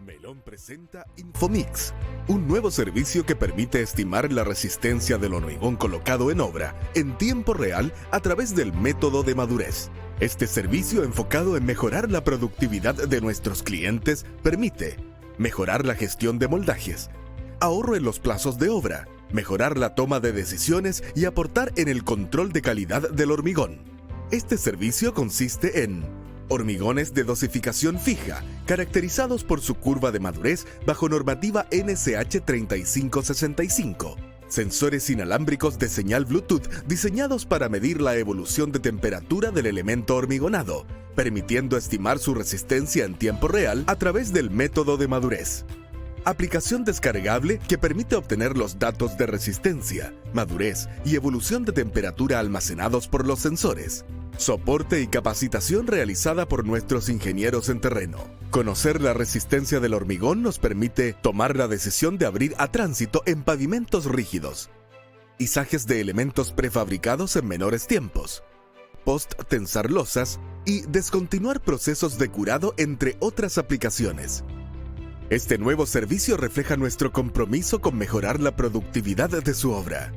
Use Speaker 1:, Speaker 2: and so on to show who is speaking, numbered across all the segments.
Speaker 1: Melon presenta Infomix, un nuevo servicio que permite estimar la resistencia del hormigón colocado en obra en tiempo real a través del método de madurez. Este servicio, enfocado en mejorar la productividad de nuestros clientes, permite mejorar la gestión de moldajes, ahorro en los plazos de obra, mejorar la toma de decisiones y aportar en el control de calidad del hormigón. Este servicio consiste en hormigones de dosificación fija, caracterizados por su curva de madurez bajo normativa NSH 3565. Sensores inalámbricos de señal Bluetooth diseñados para medir la evolución de temperatura del elemento hormigonado, permitiendo estimar su resistencia en tiempo real a través del método de madurez. Aplicación descargable que permite obtener los datos de resistencia, madurez y evolución de temperatura almacenados por los sensores. Soporte y capacitación realizada por nuestros ingenieros en terreno. Conocer la resistencia del hormigón nos permite tomar la decisión de abrir a tránsito en pavimentos rígidos. Izajes de elementos prefabricados en menores tiempos. Post-tensar losas y descontinuar procesos de curado, entre otras aplicaciones. Este nuevo servicio refleja nuestro compromiso con mejorar la productividad de su obra.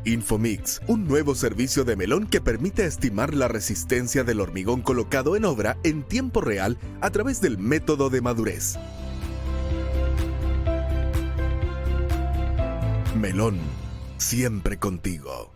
Speaker 1: Infomix, un nuevo servicio de Melon que permite estimar la resistencia del hormigón colocado en obra en tiempo real a través del método de madurez. Melon, siempre contigo.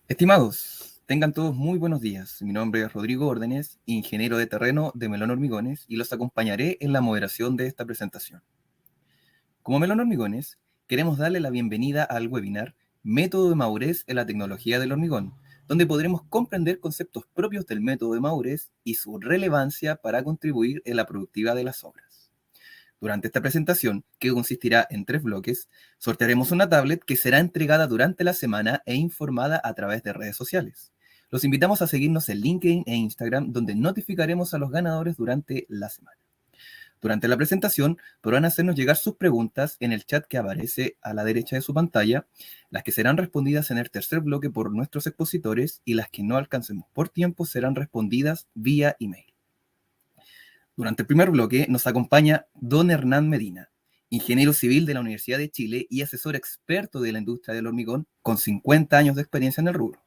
Speaker 2: Estimados, tengan todos muy buenos días. Mi nombre es Rodrigo Órdenes, ingeniero de terreno de Melon Hormigones, y los acompañaré en la moderación de esta presentación. Como Melon Hormigones, queremos darle la bienvenida al webinar Método de Madurez en la tecnología del hormigón, donde podremos comprender conceptos propios del método de madurez y su relevancia para contribuir en la productividad de las obras. Durante esta presentación, que consistirá en 3 bloques, sortearemos una tablet que será entregada durante la semana e informada a través de redes sociales. Los invitamos a seguirnos en LinkedIn e Instagram, donde notificaremos a los ganadores durante la semana. Durante la presentación podrán hacernos llegar sus preguntas en el chat que aparece a la derecha de su pantalla, las que serán respondidas en el tercer bloque por nuestros expositores y las que no alcancemos por tiempo serán respondidas vía email. Durante el primer bloque nos acompaña don Hernán Medina, ingeniero civil de la Universidad de Chile y asesor experto de la industria del hormigón con 50 años de experiencia en el rubro.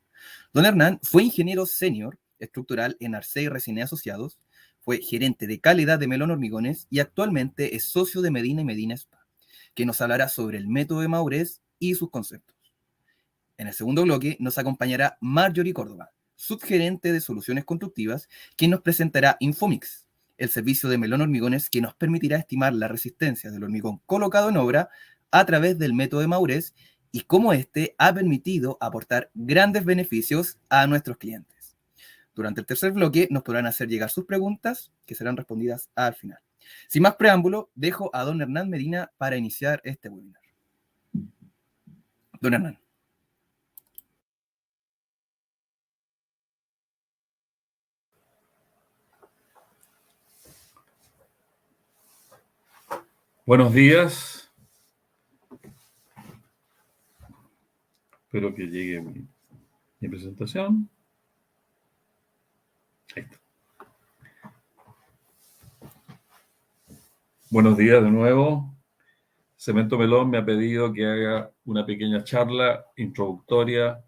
Speaker 2: Don Hernán fue ingeniero senior estructural en Arcey Resiné Asociados, fue gerente de calidad de Melon Hormigones y actualmente es socio de Medina y Medina Spa, que nos hablará sobre el método de madurez y sus conceptos. En el segundo bloque nos acompañará Marjorie Córdoba, subgerente de soluciones constructivas, quien nos presentará Infomix, el servicio de Melon Hormigones que nos permitirá estimar la resistencia del hormigón colocado en obra a través del método de madurez y cómo este ha permitido aportar grandes beneficios a nuestros clientes. Durante el tercer bloque nos podrán hacer llegar sus preguntas, que serán respondidas al final. Sin más preámbulo, dejo a don Hernán Medina para iniciar este webinar. Don Hernán.
Speaker 3: Buenos días. Espero que llegue mi presentación. Ahí está. Buenos días de nuevo. Cemento Melón me ha pedido que haga una pequeña charla introductoria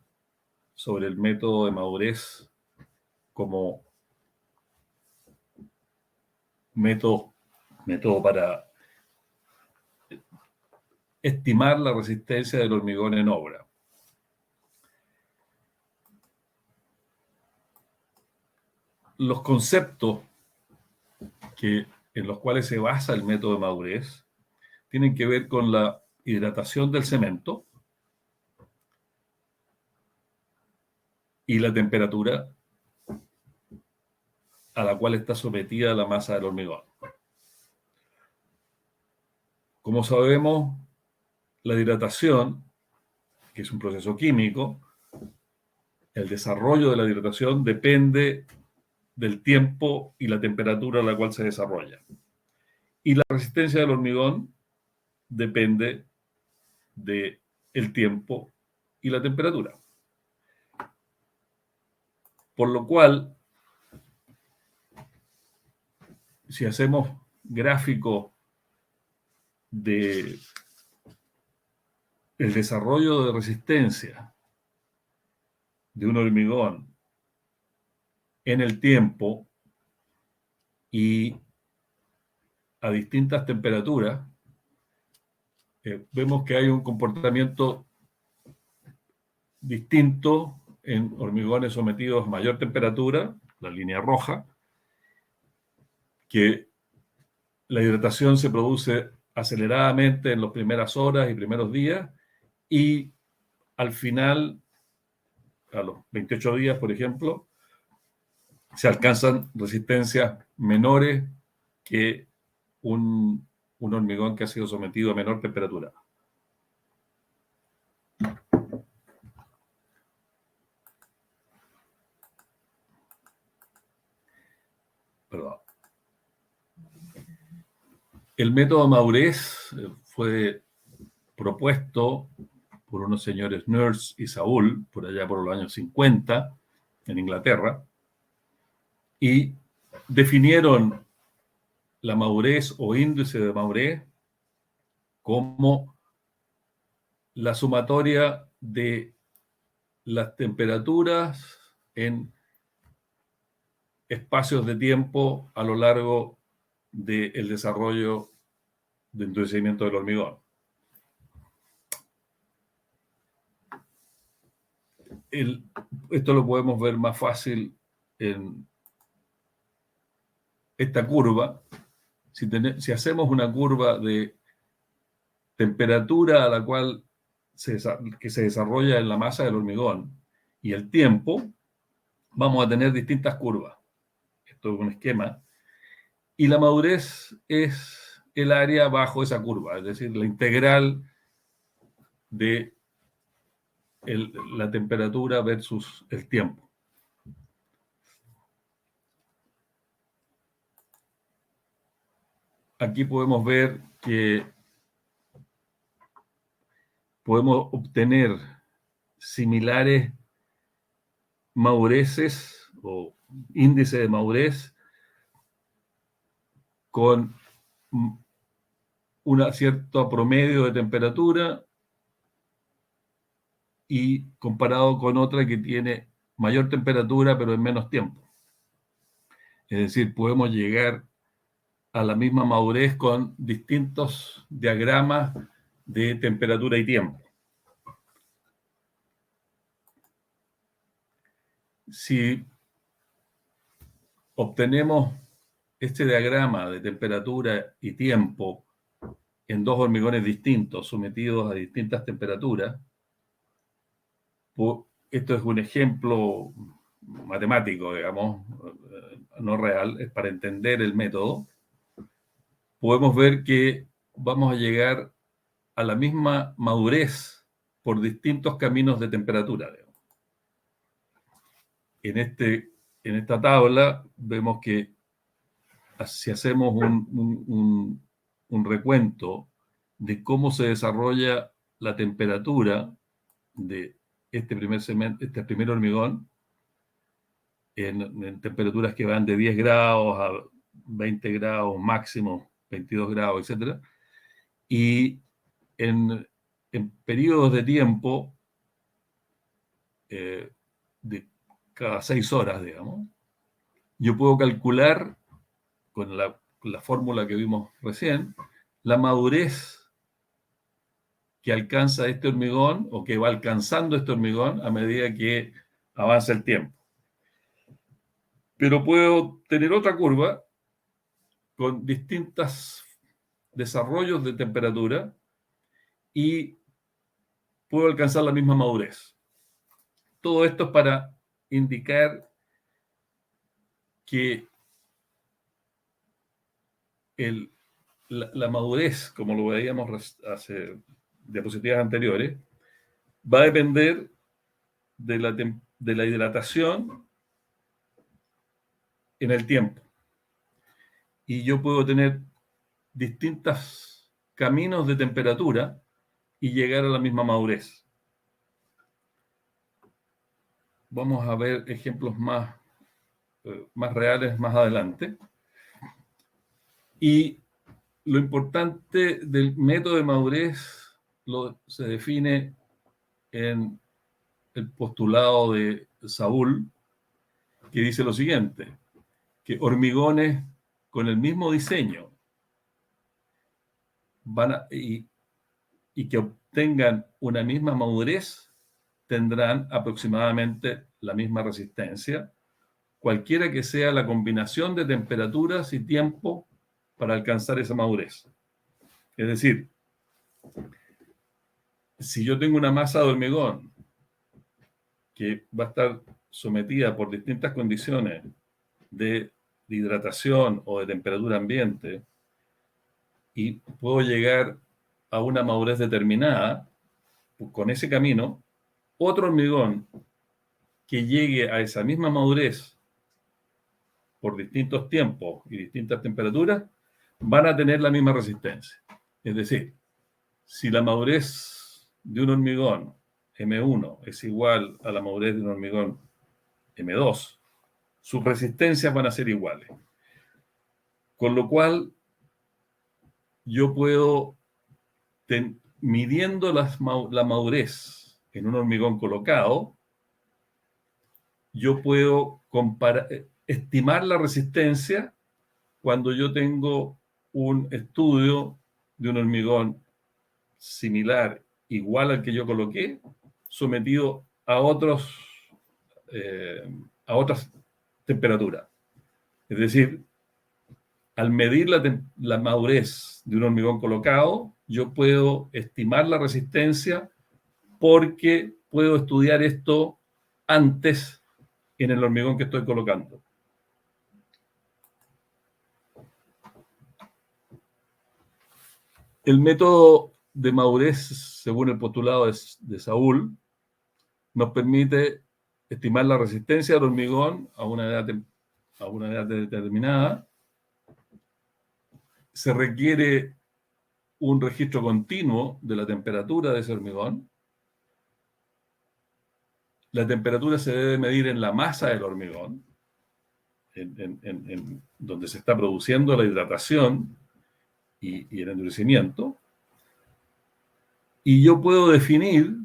Speaker 3: sobre el método de madurez como método para estimar la resistencia del hormigón en obra. Los conceptos en los cuales se basa el método de madurez tienen que ver con la hidratación del cemento y la temperatura a la cual está sometida la masa del hormigón. Como sabemos, la hidratación, que es un proceso químico, el desarrollo de la hidratación depende del tiempo y la temperatura a la cual se desarrolla. Y la resistencia del hormigón depende del tiempo y la temperatura. Por lo cual, si hacemos gráfico de el desarrollo de resistencia de un hormigón en el tiempo y a distintas temperaturas, vemos que hay un comportamiento distinto en hormigones sometidos a mayor temperatura, la línea roja, que la hidratación se produce aceleradamente en las primeras horas y primeros días, y al final, a los 28 días, por ejemplo, se alcanzan resistencias menores que un hormigón que ha sido sometido a menor temperatura. Perdón. El método Maurés fue propuesto por unos señores Nurse y Saúl, por allá por los años 50, en Inglaterra, y definieron la madurez o índice de madurez como la sumatoria de las temperaturas en espacios de tiempo a lo largo del desarrollo de endurecimiento del hormigón. Esto lo podemos ver más fácil en esta curva. Si hacemos una curva de temperatura a la cual que se desarrolla en la masa del hormigón y el tiempo, vamos a tener distintas curvas. Esto es un esquema. Y la madurez es el área bajo esa curva, es decir, la integral de la temperatura versus el tiempo. Aquí podemos ver que podemos obtener similares madureces o índice de madurez con un cierto promedio de temperatura y comparado con otra que tiene mayor temperatura pero en menos tiempo. Es decir, podemos llegar a la misma madurez con distintos diagramas de temperatura y tiempo. Si obtenemos este diagrama de temperatura y tiempo en dos hormigones distintos sometidos a distintas temperaturas, esto es un ejemplo matemático, digamos, no real, es para entender el método. Podemos ver que vamos a llegar a la misma madurez por distintos caminos de temperatura. En esta tabla vemos que si hacemos un recuento de cómo se desarrolla la temperatura de este primer hormigón en temperaturas que van de 10 grados a 20 grados máximo, 22 grados, etc. Y en periodos de tiempo de cada 6 horas, digamos, yo puedo calcular con la fórmula que vimos recién la madurez que alcanza este hormigón o que va alcanzando este hormigón a medida que avanza el tiempo. Pero puedo tener otra curva con distintos desarrollos de temperatura y puedo alcanzar la misma madurez. Todo esto es para indicar que la madurez, como lo veíamos hace diapositivas anteriores, va a depender de la hidratación en el tiempo. Y yo puedo tener distintos caminos de temperatura y llegar a la misma madurez. Vamos a ver ejemplos más reales más adelante. Y lo importante del método de madurez se define en el postulado de Saúl, que dice lo siguiente, que hormigones con el mismo diseño y que obtengan una misma madurez tendrán aproximadamente la misma resistencia, cualquiera que sea la combinación de temperaturas y tiempo para alcanzar esa madurez. Es decir, si yo tengo una masa de hormigón que va a estar sometida por distintas condiciones de hidratación o de temperatura ambiente y puedo llegar a una madurez determinada, pues con ese camino, otro hormigón que llegue a esa misma madurez por distintos tiempos y distintas temperaturas, van a tener la misma resistencia. Es decir, si la madurez de un hormigón M1 es igual a la madurez de un hormigón M2, sus resistencias van a ser iguales. Con lo cual, yo puedo, midiendo la madurez en un hormigón colocado, yo puedo estimar la resistencia cuando yo tengo un estudio de un hormigón similar, igual al que yo coloqué, sometido a otras temperaturas. Es decir, al medir la madurez de un hormigón colocado, yo puedo estimar la resistencia porque puedo estudiar esto antes en el hormigón que estoy colocando. El método de madurez, según el postulado de Saúl, nos permite estimar la resistencia del hormigón a una edad determinada. Se requiere un registro continuo de la temperatura de ese hormigón. La temperatura se debe medir en la masa del hormigón, en donde se está produciendo la hidratación y el endurecimiento. Y yo puedo definir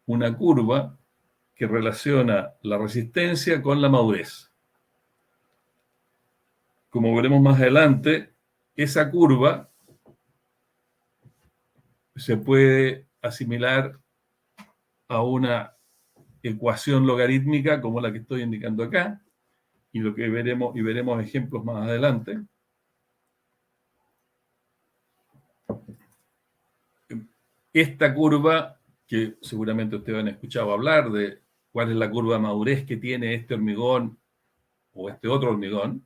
Speaker 3: una curva que relaciona la resistencia con la madurez. Como veremos más adelante, esa curva se puede asimilar a una ecuación logarítmica como la que estoy indicando acá, y veremos ejemplos más adelante. Esta curva, que seguramente ustedes han escuchado hablar de cuál es la curva de madurez que tiene este hormigón o este otro hormigón,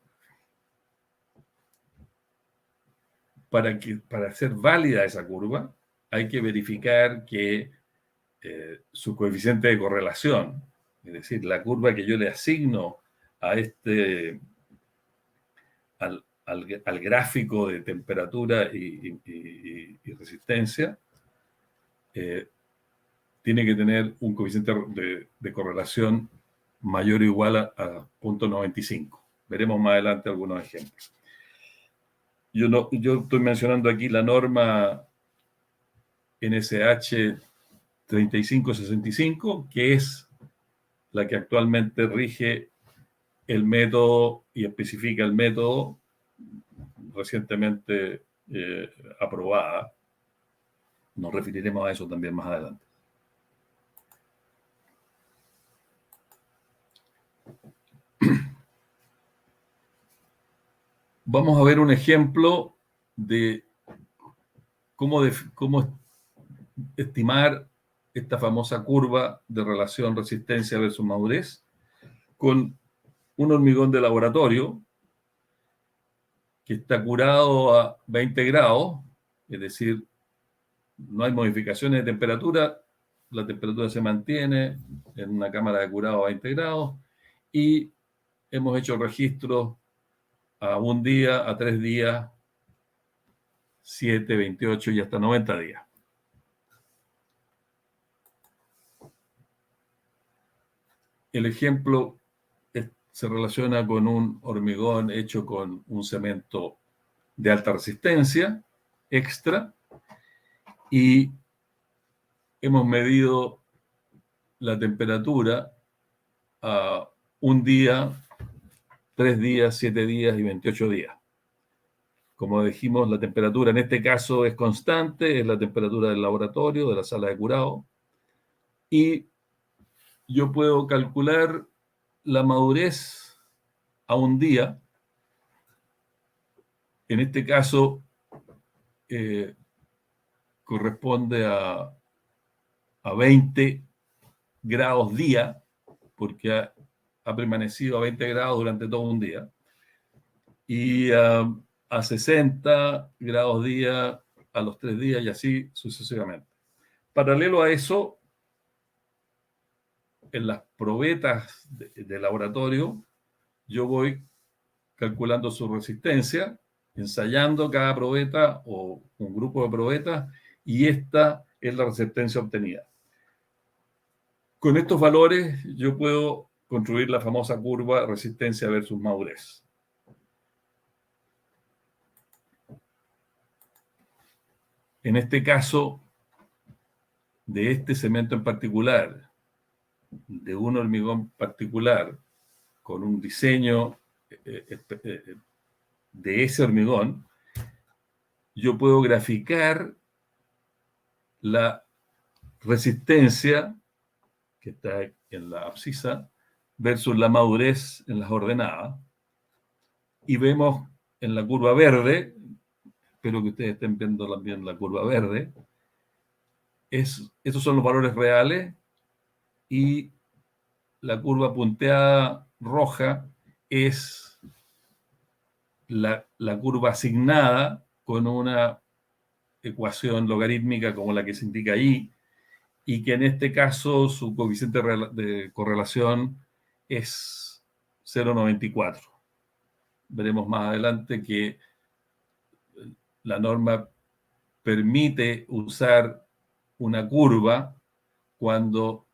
Speaker 3: para ser válida esa curva, hay que verificar que su coeficiente de correlación, es decir, la curva que yo le asigno a al gráfico de temperatura y resistencia, tiene que tener un coeficiente de correlación mayor o igual a 0.95. Veremos más adelante algunos ejemplos. Yo estoy mencionando aquí la norma NSH 3565, que es la que actualmente rige el método y especifica el método recientemente aprobada. Nos referiremos a eso también más adelante. Vamos a ver un ejemplo de cómo estimar esta famosa curva de relación resistencia versus madurez con un hormigón de laboratorio que está curado a 20 grados, es decir, no hay modificaciones de temperatura, la temperatura se mantiene en una cámara de curado a 20 grados y hemos hecho registros a 1 día, a 3 días 7, 28 y hasta 90 días. El ejemplo se relaciona con un hormigón hecho con un cemento de alta resistencia, extra, y hemos medido la temperatura a un día, 3 días, 7 días y 28 días. Como dijimos, la temperatura en este caso es constante, es la temperatura del laboratorio, de la sala de curado, y yo puedo calcular la madurez a un día. En este caso, corresponde a 20 grados día, porque ha permanecido a 20 grados durante todo un día, y a 60 grados día a los 3 días y así sucesivamente. Paralelo a eso, en las probetas de laboratorio, yo voy calculando su resistencia, ensayando cada probeta o un grupo de probetas, y esta es la resistencia obtenida. Con estos valores yo puedo construir la famosa curva resistencia versus madurez. En este caso, de este cemento en particular, de un hormigón particular, con un diseño de ese hormigón, yo puedo graficar la resistencia que está en la abscisa versus la madurez en las ordenadas. Y vemos en la curva verde, espero que ustedes estén viendo también la curva verde, esos son los valores reales, y la curva punteada roja es la curva asignada con una ecuación logarítmica como la que se indica ahí, y que en este caso su coeficiente de correlación es 0,94. Veremos más adelante que la norma permite usar una curva cuando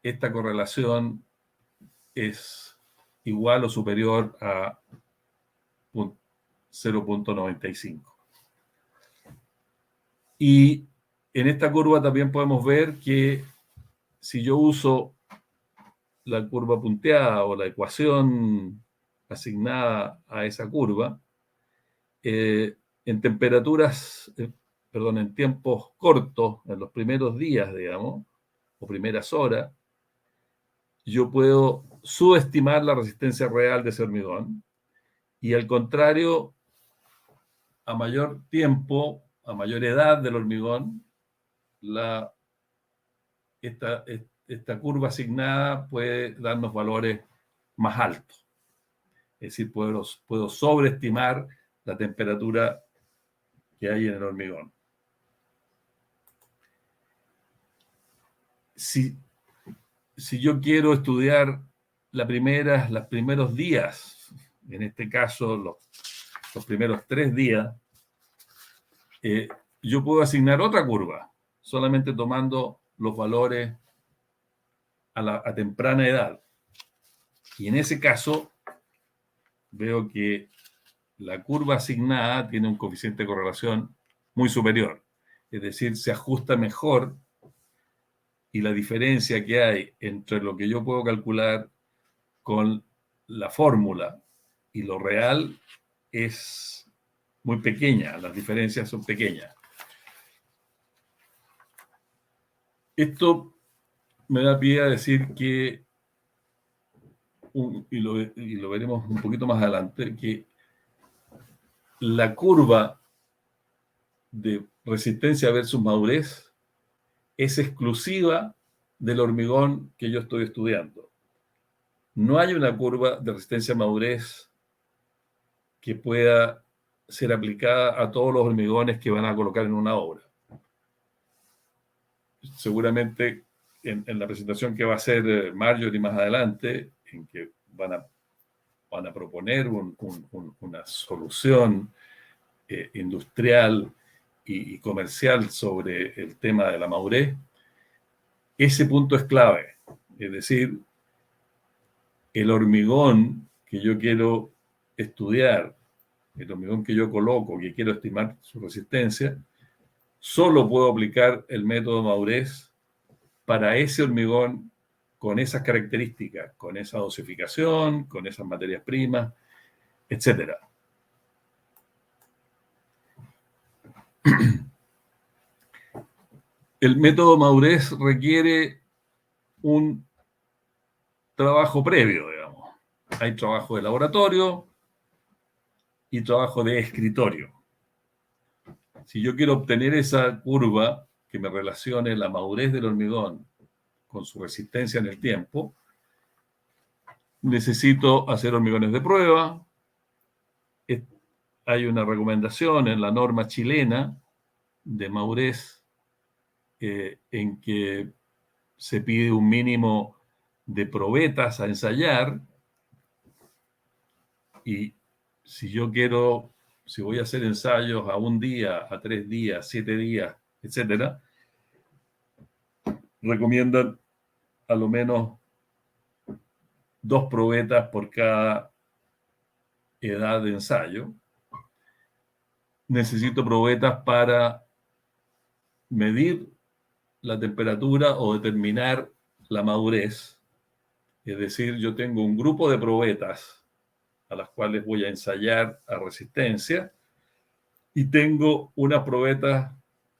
Speaker 3: esta correlación es igual o superior a 0,95. Y en esta curva también podemos ver que si yo uso la curva punteada o la ecuación asignada a esa curva, en temperaturas, en tiempos cortos, en los primeros días, digamos, o primeras horas, yo puedo subestimar la resistencia real de ese hormigón, y al contrario, a mayor tiempo, a mayor edad del hormigón, esta curva asignada puede darnos valores más altos. Es decir, puedo sobreestimar la temperatura que hay en el hormigón. Si yo quiero estudiar los primeros días, en este caso los primeros 3 días, yo puedo asignar otra curva, solamente tomando los valores a temprana edad. Y en ese caso, veo que la curva asignada tiene un coeficiente de correlación muy superior. Es decir, se ajusta mejor, y la diferencia que hay entre lo que yo puedo calcular con la fórmula y lo real es muy pequeña. Las diferencias son pequeñas. Esto me da pie a decir que, y lo veremos un poquito más adelante, que la curva de resistencia versus madurez es exclusiva del hormigón que yo estoy estudiando. No hay una curva de resistencia madurez que pueda ser aplicada a todos los hormigones que van a colocar en una obra. Seguramente en la presentación que va a hacer Marjorie más adelante, en que van a proponer una solución industrial y comercial sobre el tema de la madurez, ese punto es clave. Es decir, el hormigón que yo quiero estudiar, el hormigón que yo coloco, que quiero estimar su resistencia, solo puedo aplicar el método madurez para ese hormigón con esas características, con esa dosificación, con esas materias primas, etc. El método madurez requiere un trabajo previo, digamos. Hay trabajo de laboratorio y trabajo de escritorio. Si yo quiero obtener esa curva que me relacione la madurez del hormigón con su resistencia en el tiempo, necesito hacer hormigones de prueba. Hay una recomendación en la norma chilena de madurez en que se pide un mínimo de probetas a ensayar, y si yo quiero, si voy a hacer ensayos a 1 día, a 3 días, 7 días, etcétera, recomiendan a lo menos 2 probetas por cada edad de ensayo. Necesito probetas para medir la temperatura o determinar la madurez. Es decir, yo tengo un grupo de probetas a las cuales voy a ensayar a resistencia, y tengo unas probetas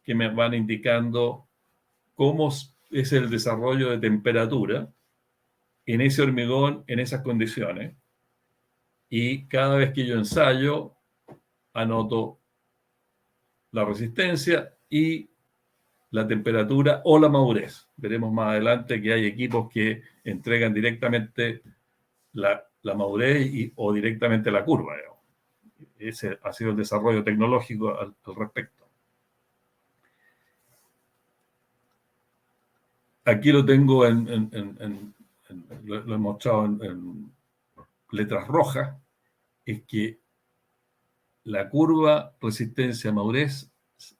Speaker 3: que me van indicando cómo es el desarrollo de temperatura en ese hormigón, en esas condiciones. Y cada vez que yo ensayo, anoto la resistencia y la temperatura o la madurez. Veremos más adelante que hay equipos que entregan directamente la madurez o directamente la curva. Digamos. Ese ha sido el desarrollo tecnológico al respecto. Aquí lo tengo lo he mostrado en letras rojas, es que la curva resistencia-madurez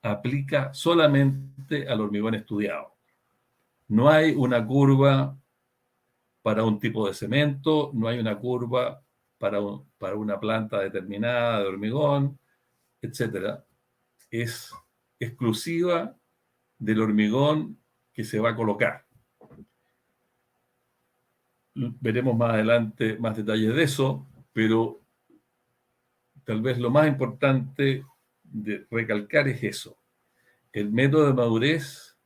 Speaker 3: aplica solamente al hormigón estudiado. No hay una curva para un tipo de cemento, no hay una curva para una planta determinada de hormigón, etc. Es exclusiva del hormigón que se va a colocar. Veremos más adelante más detalles de eso, pero tal vez lo más importante de recalcar es eso. El método de madurez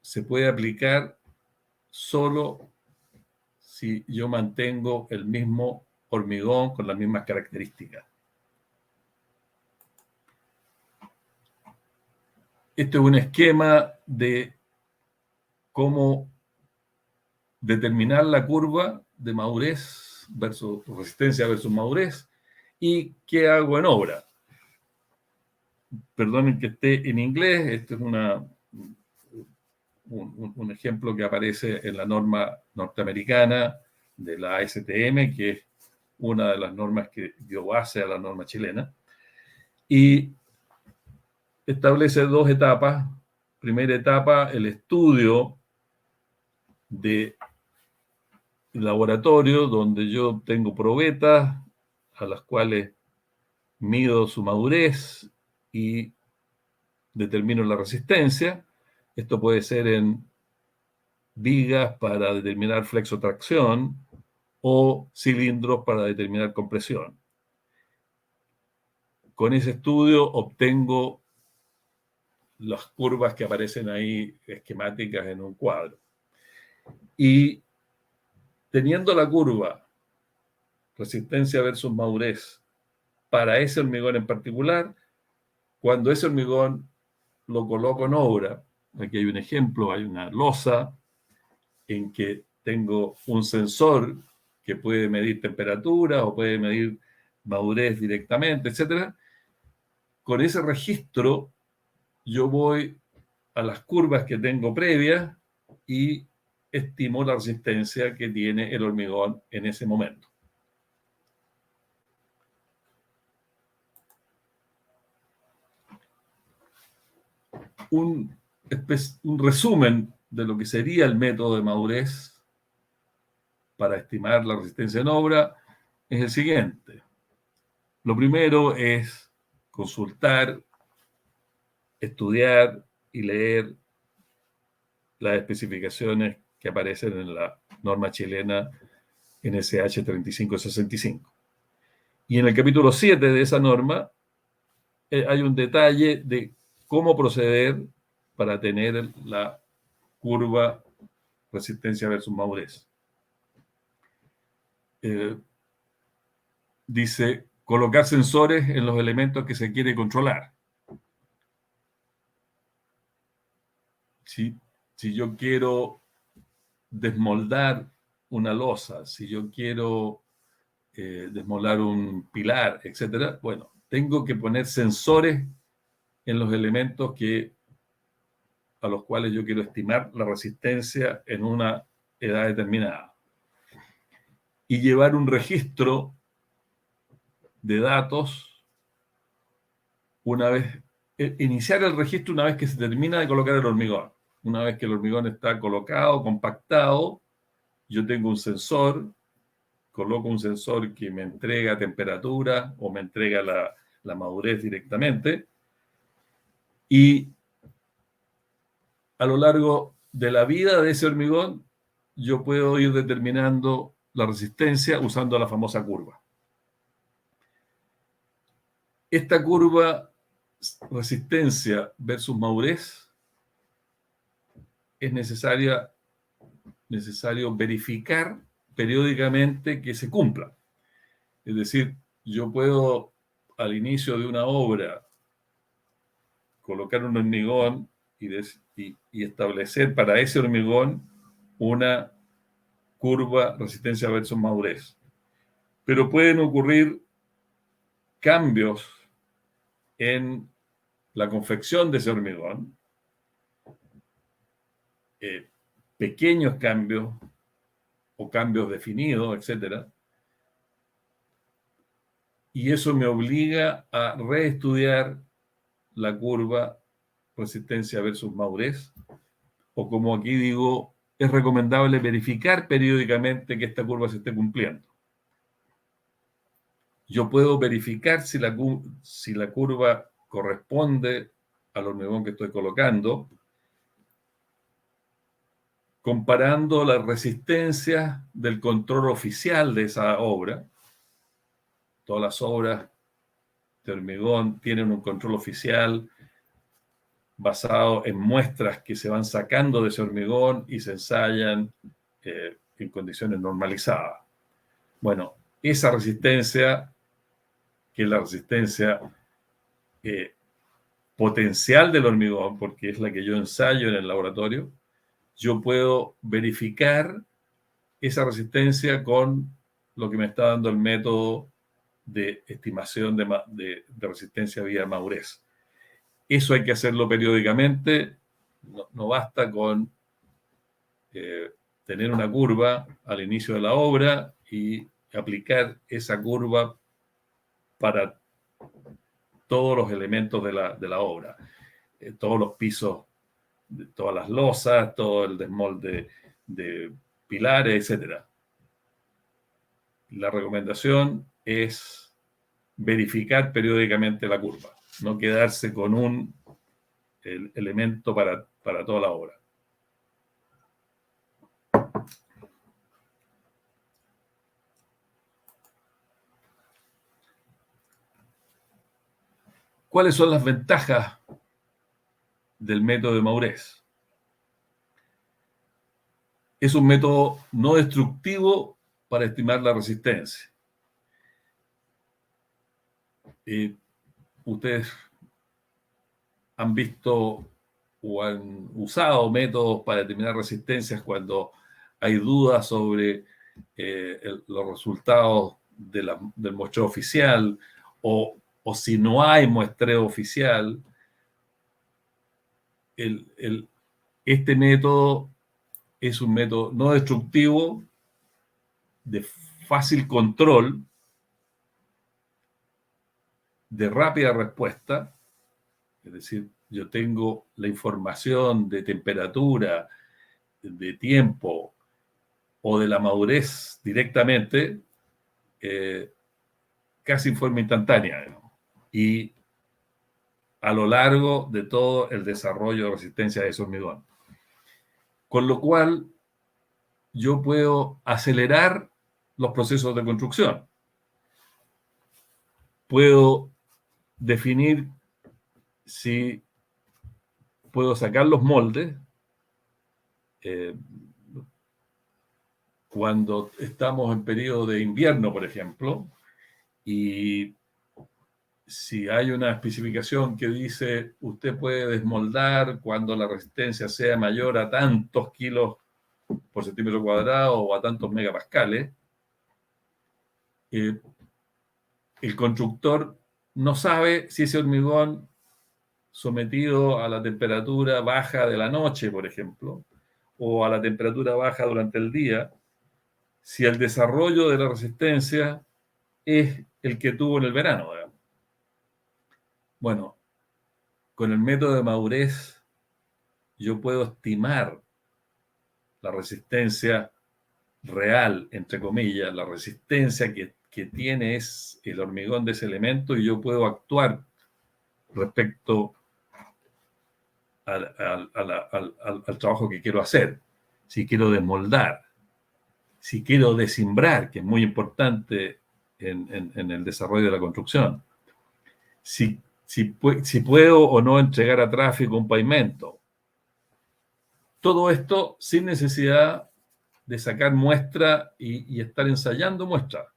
Speaker 3: se puede aplicar solo si yo mantengo el mismo hormigón con las mismas características. Este es un esquema de cómo determinar la curva de madurez versus resistencia versus madurez y qué hago en obra. Perdonen que esté en inglés, este es un ejemplo que aparece en la norma norteamericana de la ASTM, que es una de las normas que dio base a la norma chilena, y establece 2 etapas. Primera etapa, el estudio de laboratorio, donde yo tengo probetas a las cuales mido su madurez y determino la resistencia. Esto puede ser en vigas para determinar flexotracción o cilindros para determinar compresión. Con ese estudio obtengo las curvas que aparecen ahí esquemáticas en un cuadro. Y teniendo la curva resistencia versus madurez para ese hormigón en particular, cuando ese hormigón lo coloco en obra, aquí hay un ejemplo, hay una losa en que tengo un sensor que puede medir temperatura o puede medir madurez directamente, etc. Con ese registro yo voy a las curvas que tengo previas y estimo la resistencia que tiene el hormigón en ese momento. un resumen de lo que sería el método de madurez para estimar la resistencia en obra es el siguiente. Lo primero es consultar, estudiar y leer las especificaciones que aparecen en la norma chilena NSH 3565. Y en el capítulo 7 de esa norma hay un detalle de cómo proceder para tener la curva resistencia versus madurez. Dice, colocar sensores en los elementos que se quiere controlar. Si yo quiero desmoldar una losa, si yo quiero desmoldar un pilar, etcétera, bueno, tengo que poner sensores en los elementos a los cuales yo quiero estimar la resistencia en una edad determinada. Y llevar un registro de datos iniciar el registro una vez que se termina de colocar el hormigón. Una vez que el hormigón está colocado, compactado, yo tengo un sensor, coloco un sensor que me entrega temperatura o me entrega la madurez directamente, y a lo largo de la vida de ese hormigón yo puedo ir determinando la resistencia usando la famosa curva. Esta curva resistencia versus madurez es necesario verificar periódicamente que se cumpla. Es decir, yo puedo al inicio de una obra colocar un hormigón y establecer para ese hormigón una curva resistencia versus madurez. Pero pueden ocurrir cambios en la confección de ese hormigón, pequeños cambios o cambios definidos, etcétera, y eso me obliga a reestudiar la curva resistencia versus madurez, o como aquí digo, es recomendable verificar periódicamente que esta curva se esté cumpliendo. Yo puedo verificar si la curva corresponde al hormigón que estoy colocando, comparando las resistencias del control oficial de esa obra. Todas las obras de hormigón tienen un control oficial basado en muestras que se van sacando de ese hormigón y se ensayan en condiciones normalizadas. Bueno, esa resistencia, que es la resistencia potencial del hormigón, porque es la que yo ensayo en el laboratorio, yo puedo verificar esa resistencia con lo que me está dando el método de estimación de resistencia vía madurez. Eso hay que hacerlo periódicamente. No basta con tener una curva al inicio de la obra y aplicar esa curva para todos los elementos de la obra, todos los pisos, todas las losas, todo el desmolde de pilares, etc. La recomendación es verificar periódicamente la curva, no quedarse con un elemento para toda la obra. ¿Cuáles son las ventajas del método de madurez? Es un método no destructivo para estimar la resistencia. Ustedes han visto o han usado métodos para determinar resistencias cuando hay dudas sobre los resultados del muestreo oficial o si no hay muestreo oficial. Este método es un método no destructivo, de fácil control, de rápida respuesta, es decir, yo tengo la información de temperatura, de tiempo o de la madurez directamente, casi en forma instantánea, ¿no? Y a lo largo de todo el desarrollo de resistencia de ese hormigón. Con lo cual, yo puedo acelerar los procesos de construcción. Puedo definir si puedo sacar los moldes cuando estamos en periodo de invierno, por ejemplo, y si hay una especificación que dice usted puede desmoldar cuando la resistencia sea mayor a tantos kilos por centímetro cuadrado o a tantos megapascales, el constructor no sabe si ese hormigón sometido a la temperatura baja de la noche, por ejemplo, o a la temperatura baja durante el día, si el desarrollo de la resistencia es el que tuvo en el verano, digamos. Bueno, con el método de madurez yo puedo estimar la resistencia real, entre comillas, la resistencia que tiene es el hormigón de ese elemento, y yo puedo actuar respecto al trabajo que quiero hacer. Si quiero desmoldar, si quiero desimbrar, que es muy importante en el desarrollo de la construcción, si puedo o no entregar a tráfico un pavimento. Todo esto sin necesidad de sacar muestra y estar ensayando muestra,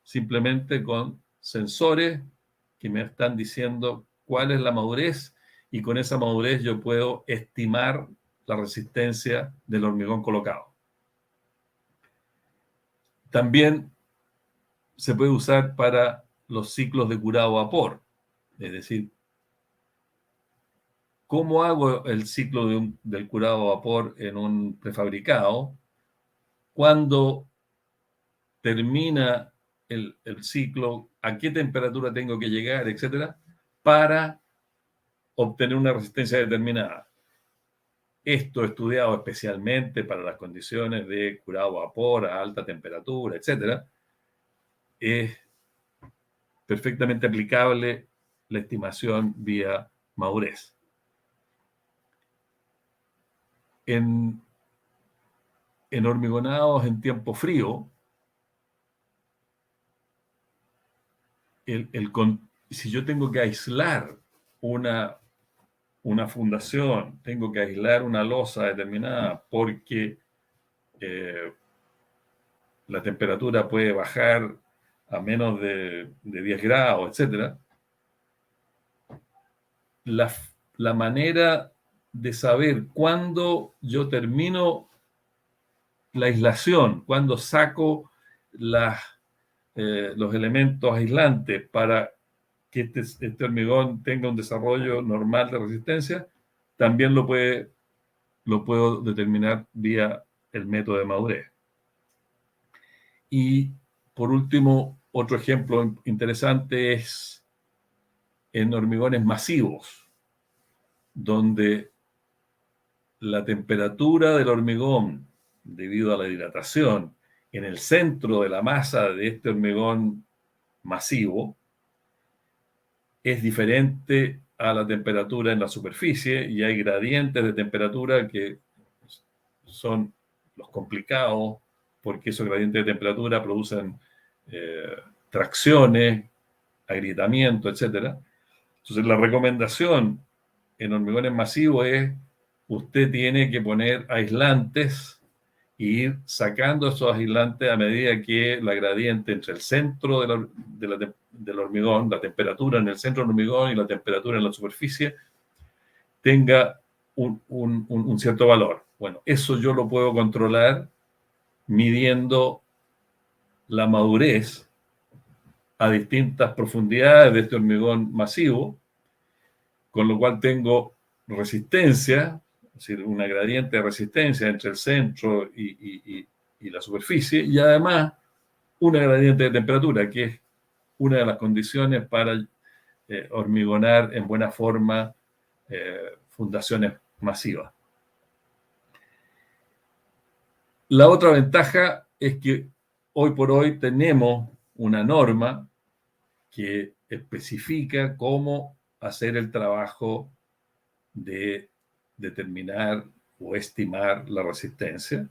Speaker 3: simplemente con sensores que me están diciendo cuál es la madurez, y con esa madurez yo puedo estimar la resistencia del hormigón colocado. También se puede usar para los ciclos de curado a vapor, es decir, ¿cómo hago el ciclo del curado a vapor en un prefabricado? ¿Cuándo termina el ciclo? ¿A qué temperatura tengo que llegar? Etcétera, para obtener una resistencia determinada. Esto estudiado especialmente para las condiciones de curado a vapor a alta temperatura, etcétera, es perfectamente aplicable la estimación vía madurez. En hormigonados en tiempo frío, si yo tengo que aislar una fundación, tengo que aislar una losa determinada porque la temperatura puede bajar a menos de 10 grados, etc. La manera de saber cuándo yo termino la aislación, cuándo saco los elementos aislantes para que este hormigón tenga un desarrollo normal de resistencia, también lo puedo determinar vía el método de madurez. Y por último, otro ejemplo interesante es en hormigones masivos, donde la temperatura del hormigón, debido a la hidratación, en el centro de la masa de este hormigón masivo, es diferente a la temperatura en la superficie, y hay gradientes de temperatura que son los complicados, porque esos gradientes de temperatura producen tracciones, agrietamiento, etc. Entonces, la recomendación en hormigones masivos es: usted tiene que poner aislantes e ir sacando esos aislantes a medida que la gradiente entre el centro del hormigón, la temperatura en el centro del hormigón y la temperatura en la superficie, tenga un cierto valor. Bueno, eso yo lo puedo controlar midiendo la madurez a distintas profundidades de este hormigón masivo, con lo cual tengo resistencia, es decir, una gradiente de resistencia entre el centro y la superficie, y además una gradiente de temperatura, que es una de las condiciones para hormigonar en buena forma fundaciones masivas. La otra ventaja es que hoy por hoy tenemos una norma que especifica cómo hacer el trabajo de determinar o estimar la resistencia.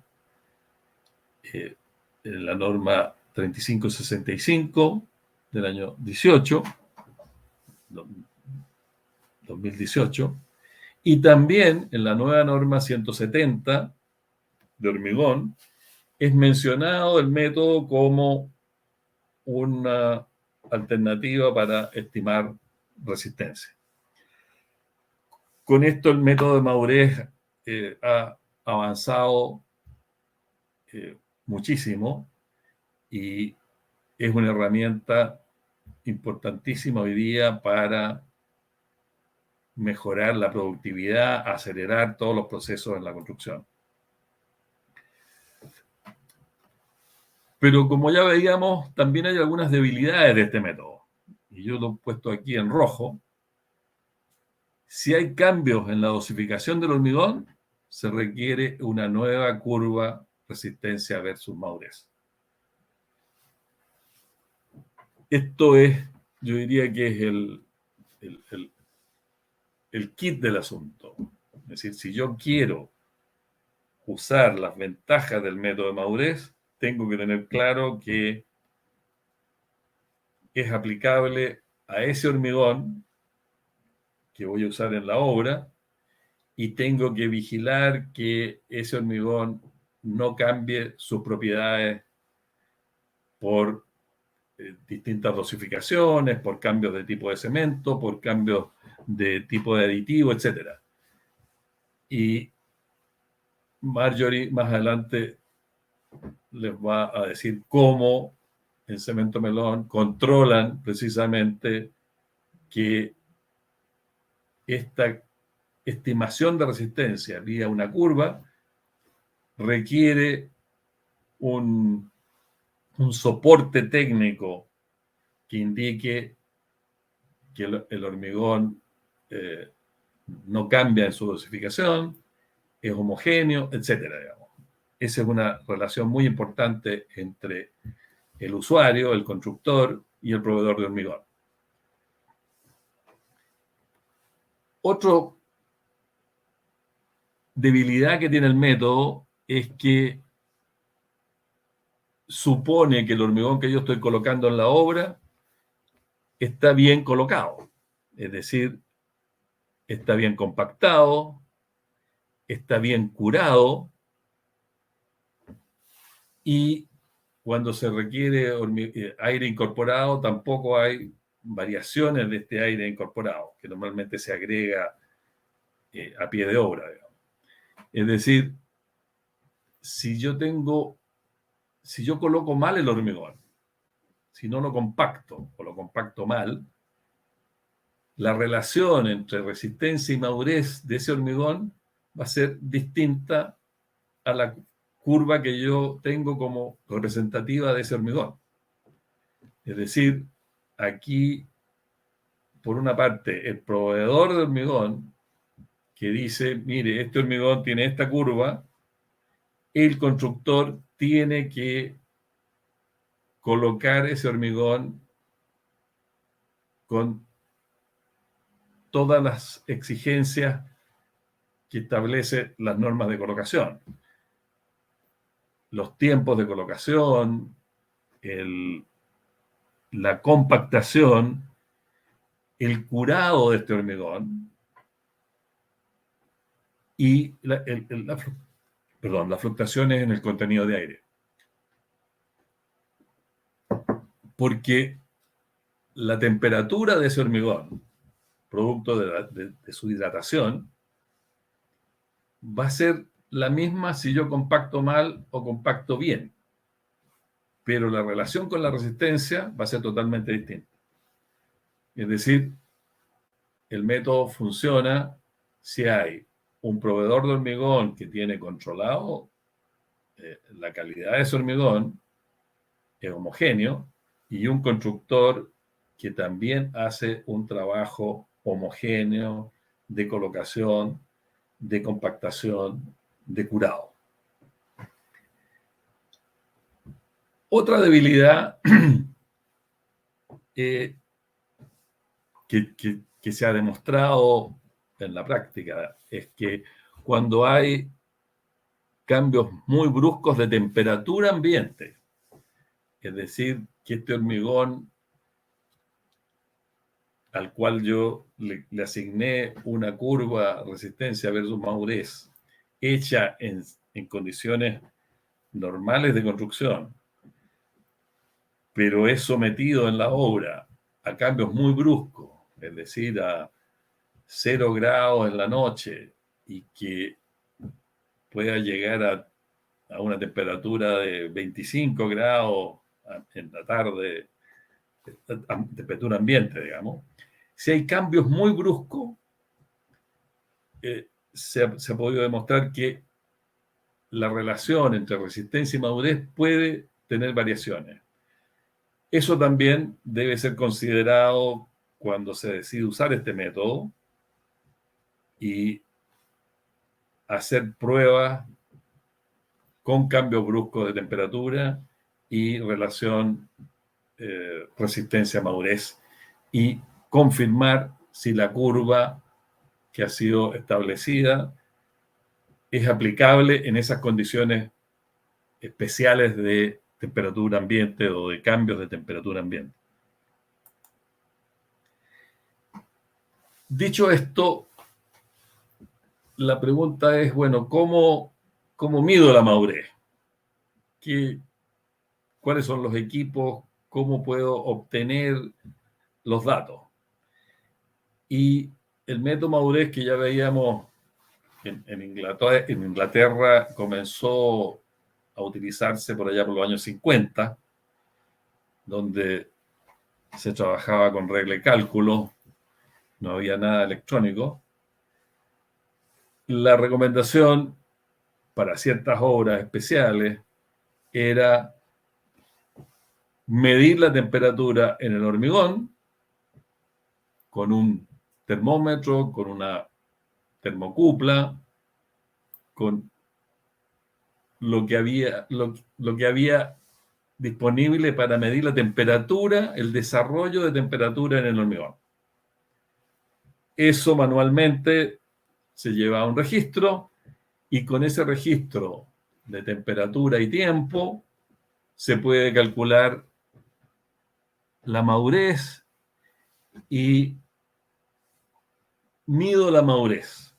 Speaker 3: En la norma 3565 del año 2018, y también en la nueva norma 170 de hormigón es mencionado el método como una alternativa para estimar resistencia. Con esto el método de madurez ha avanzado muchísimo y es una herramienta importantísima hoy día para mejorar la productividad, acelerar todos los procesos en la construcción. Pero como ya veíamos, también hay algunas debilidades de este método. Y yo lo he puesto aquí en rojo. Si hay cambios en la dosificación del hormigón, se requiere una nueva curva resistencia versus madurez. Esto es, yo diría que es el kit del asunto. Es decir, si yo quiero usar las ventajas del método de madurez, tengo que tener claro que es aplicable a ese hormigón que voy a usar en la obra y tengo que vigilar que ese hormigón no cambie sus propiedades por distintas dosificaciones, por cambios de tipo de cemento, por cambios de tipo de aditivo, etc. Y Marjorie más adelante les va a decir cómo en Cemento Melón controlan precisamente que esta estimación de resistencia vía una curva requiere un soporte técnico que indique que el hormigón no cambia en su dosificación, es homogéneo, etcétera, digamos. Esa es una relación muy importante entre el usuario, el constructor y el proveedor de hormigón. Otra debilidad que tiene el método es que supone que el hormigón que yo estoy colocando en la obra está bien colocado, es decir, está bien compactado, está bien curado, y cuando se requiere aire incorporado tampoco hay variaciones de este aire incorporado, que normalmente se agrega a pie de obra, digamos. Es decir, si yo coloco mal el hormigón, si no lo compacto o lo compacto mal, la relación entre resistencia y madurez de ese hormigón va a ser distinta a la curva que yo tengo como representativa de ese hormigón. Es decir, aquí, por una parte, el proveedor de hormigón que dice, mire, este hormigón tiene esta curva, el constructor tiene que colocar ese hormigón con todas las exigencias que establece las normas de colocación. Los tiempos de colocación, la compactación, el curado de este hormigón y las fluctuaciones en el contenido de aire. Porque la temperatura de ese hormigón, producto de su hidratación, va a ser la misma si yo compacto mal o compacto bien. Pero la relación con la resistencia va a ser totalmente distinta. Es decir, el método funciona si hay un proveedor de hormigón que tiene controlado la calidad de ese hormigón, es homogéneo, y un constructor que también hace un trabajo homogéneo de colocación, de compactación, de curado. Otra debilidad que se ha demostrado en la práctica es que cuando hay cambios muy bruscos de temperatura ambiente, es decir, que este hormigón al cual yo le asigné una curva resistencia versus madurez hecha en condiciones normales de construcción, pero es sometido en la obra a cambios muy bruscos, es decir, a 0 grados en la noche y que pueda llegar a una temperatura de 25 grados en la tarde, a temperatura ambiente, digamos. Si hay cambios muy bruscos, se ha podido demostrar que la relación entre resistencia y madurez puede tener variaciones. Eso también debe ser considerado cuando se decide usar este método y hacer pruebas con cambios bruscos de temperatura y relación resistencia-madurez y confirmar si la curva que ha sido establecida es aplicable en esas condiciones especiales de temperatura ambiente o de cambios de temperatura ambiente. Dicho esto, la pregunta es, bueno, ¿cómo mido la madurez? ¿Cuáles son los equipos? ¿Cómo puedo obtener los datos? Y el método madurez que ya veíamos en Inglaterra comenzó a utilizarse por allá por los años 50, donde se trabajaba con regla de cálculo, no había nada electrónico. La recomendación para ciertas obras especiales era medir la temperatura en el hormigón con un termómetro, con una termocupla, con lo que había disponible para medir la temperatura, el desarrollo de temperatura en el hormigón. Eso manualmente se lleva a un registro y con ese registro de temperatura y tiempo se puede calcular la madurez y mido la madurez.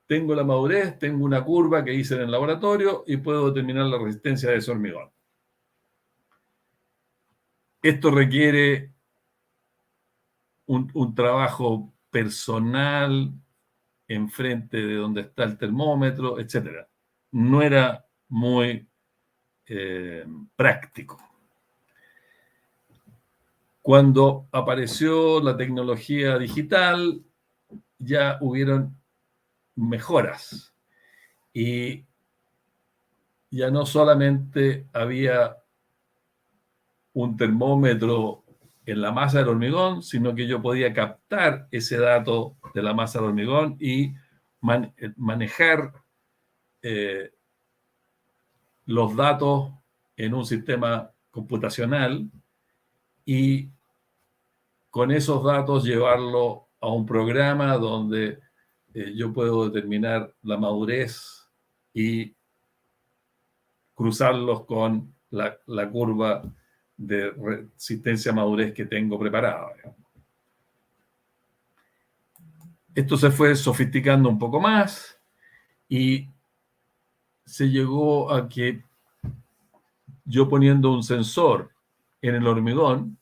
Speaker 3: Tengo la madurez, tengo una curva que hice en el laboratorio y puedo determinar la resistencia de ese hormigón. Esto requiere un trabajo personal enfrente de donde está el termómetro, etc. No era muy práctico. Cuando apareció la tecnología digital, ya hubieron mejoras y ya no solamente había un termómetro en la masa del hormigón, sino que yo podía captar ese dato de la masa del hormigón y manejar los datos en un sistema computacional y con esos datos llevarlo a un programa donde yo puedo determinar la madurez y cruzarlos con la curva de resistencia a madurez que tengo preparada. Esto se fue sofisticando un poco más y se llegó a que yo poniendo un sensor en el hormigón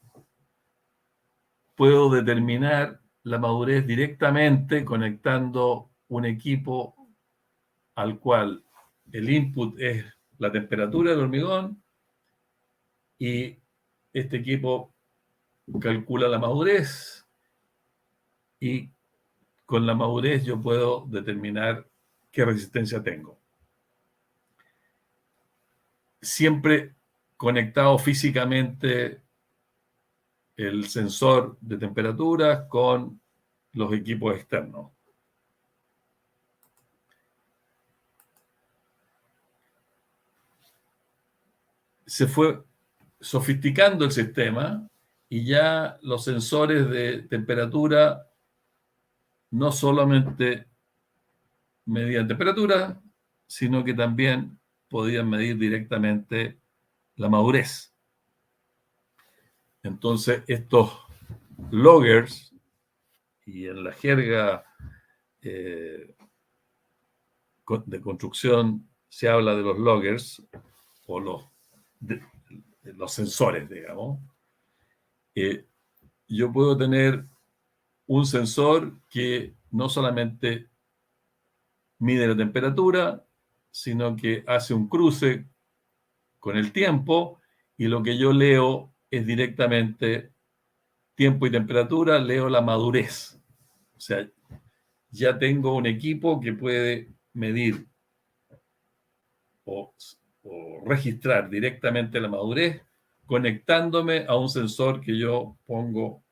Speaker 3: puedo determinar la madurez directamente conectando un equipo al cual el input es la temperatura del hormigón y este equipo calcula la madurez y con la madurez yo puedo determinar qué resistencia tengo. Siempre conectado físicamente el sensor de temperatura con los equipos externos. Se fue sofisticando el sistema y ya los sensores de temperatura no solamente medían temperatura, sino que también podían medir directamente la madurez. Entonces, estos loggers, y en la jerga de construcción se habla de los loggers o de los sensores, digamos. Yo puedo tener un sensor que no solamente mide la temperatura, sino que hace un cruce con el tiempo, y lo que yo leo es directamente tiempo y temperatura, leo la madurez. O sea, ya tengo un equipo que puede medir o registrar directamente la madurez conectándome a un sensor que yo pongo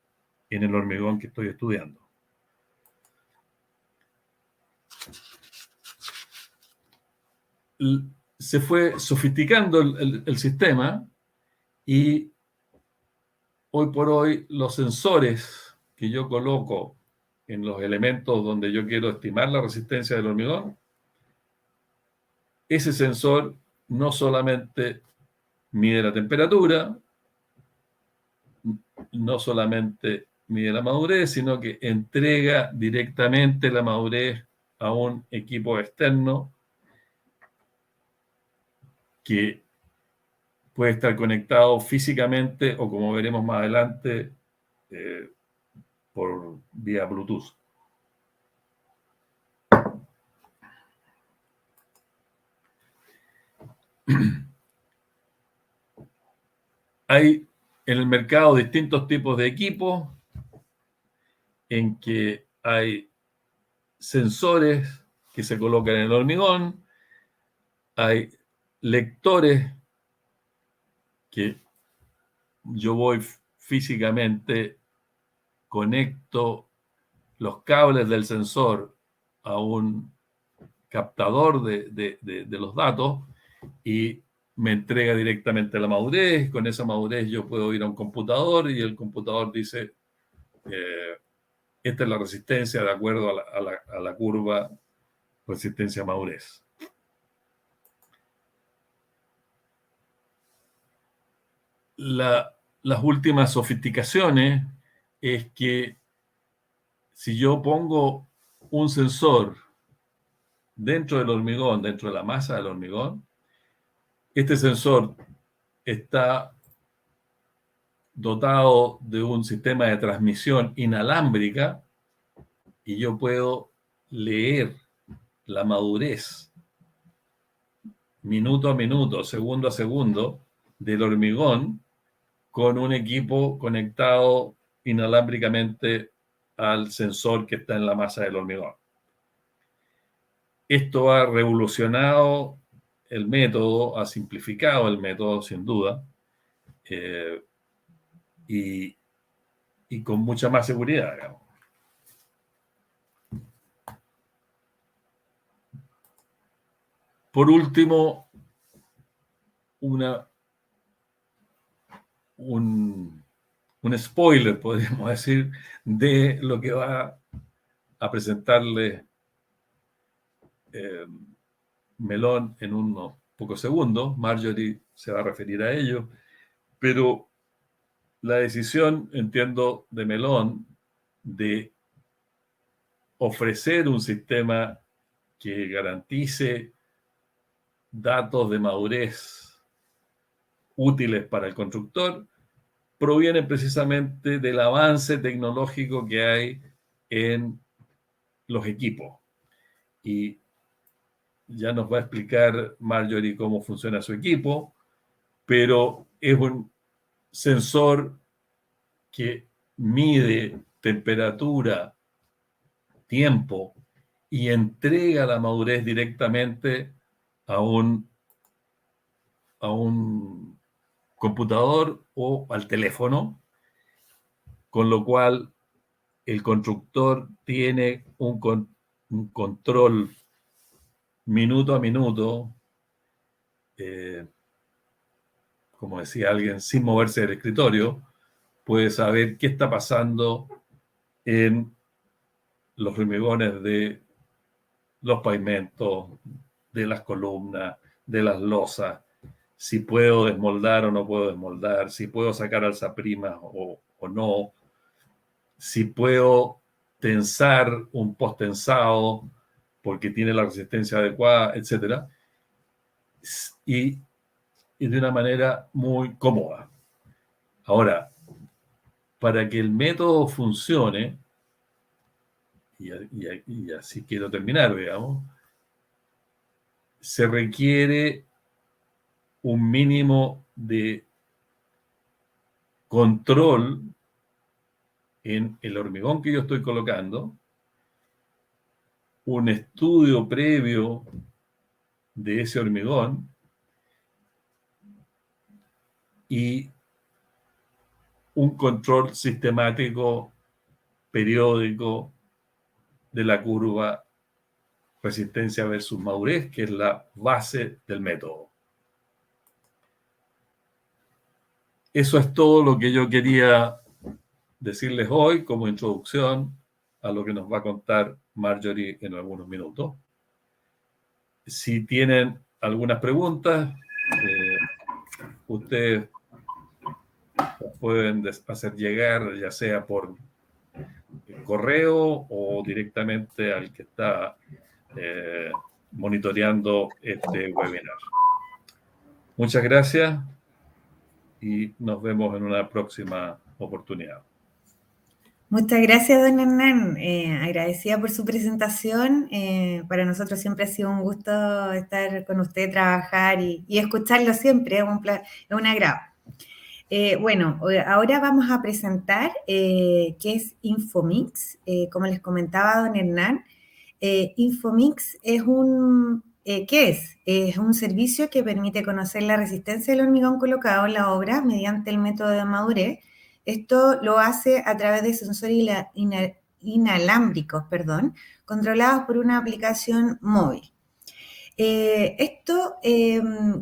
Speaker 3: en el hormigón que estoy estudiando. Se fue sofisticando el sistema, y hoy por hoy los sensores que yo coloco en los elementos donde yo quiero estimar la resistencia del hormigón, ese sensor no solamente mide la temperatura, no solamente mide la madurez, sino que entrega directamente la madurez a un equipo externo que puede estar conectado físicamente o, como veremos más adelante, por vía Bluetooth. Hay en el mercado distintos tipos de equipos en que hay sensores que se colocan en el hormigón, hay lectores que yo voy físicamente, conecto los cables del sensor a un captador de los datos y me entrega directamente la madurez. Con esa madurez yo puedo ir a un computador y el computador dice, esta es la resistencia de acuerdo a la curva resistencia-madurez. Las últimas sofisticaciones es que si yo pongo un sensor dentro del hormigón, dentro de la masa del hormigón, este sensor está dotado de un sistema de transmisión inalámbrica y yo puedo leer la madurez minuto a minuto, segundo a segundo del hormigón con un equipo conectado inalámbricamente al sensor que está en la masa del hormigón. Esto ha revolucionado el método, ha simplificado el método sin duda, y con mucha más seguridad, digamos. Por último, un spoiler, podríamos decir, de lo que va a presentarle Melón en unos pocos segundos. Marjorie se va a referir a ello, pero la decisión, entiendo, de Melón de ofrecer un sistema que garantice datos de madurez útiles para el constructor proviene precisamente del avance tecnológico que hay en los equipos. Y ya nos va a explicar Marjorie cómo funciona su equipo, pero es un sensor que mide temperatura, tiempo y entrega la madurez directamente a un computador o al teléfono, con lo cual el constructor tiene un control minuto a minuto, como decía alguien, sin moverse del escritorio, puede saber qué está pasando en los hormigones de los pavimentos, de las columnas, de las losas, si puedo desmoldar o no puedo desmoldar, si puedo sacar alzaprimas o no, si puedo tensar un post-tensado porque tiene la resistencia adecuada, etc. Y de una manera muy cómoda. Ahora, para que el método funcione, y así quiero terminar, digamos, se requiere un mínimo de control en el hormigón que yo estoy colocando, un estudio previo de ese hormigón y un control sistemático, periódico, de la curva resistencia versus madurez, que es la base del método. Eso es todo lo que yo quería decirles hoy como introducción a lo que nos va a contar Marjorie en algunos minutos. Si tienen algunas preguntas, ustedes pueden hacer llegar, ya sea por correo o directamente al que está monitoreando este webinar. Muchas gracias y nos vemos en una próxima oportunidad.
Speaker 4: Muchas gracias, don Hernán. Agradecida por su presentación. Para nosotros siempre ha sido un gusto estar con usted, trabajar y escucharlo siempre. Es un agrado. Bueno, ahora vamos a presentar qué es Infomix. Como les comentaba don Hernán, Infomix es ¿qué es? Es un servicio que permite conocer la resistencia del hormigón colocado en la obra mediante el método de madurez. Esto lo hace a través de sensores inalámbricos, controlados por una aplicación móvil. Esto,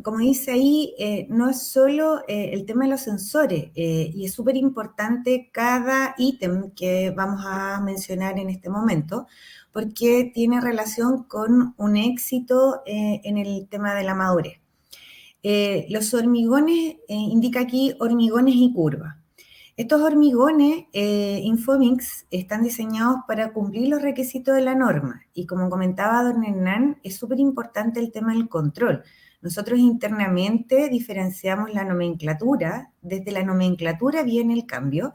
Speaker 4: como dice ahí, no es solo el tema de los sensores, y es súper importante cada ítem que vamos a mencionar en este momento, porque tiene relación con un éxito en el tema de la madurez. Los hormigones, indica aquí hormigones y curvas. Estos hormigones Infomix están diseñados para cumplir los requisitos de la norma y como comentaba don Hernán, es súper importante el tema del control. Nosotros internamente diferenciamos la nomenclatura, desde la nomenclatura viene el cambio,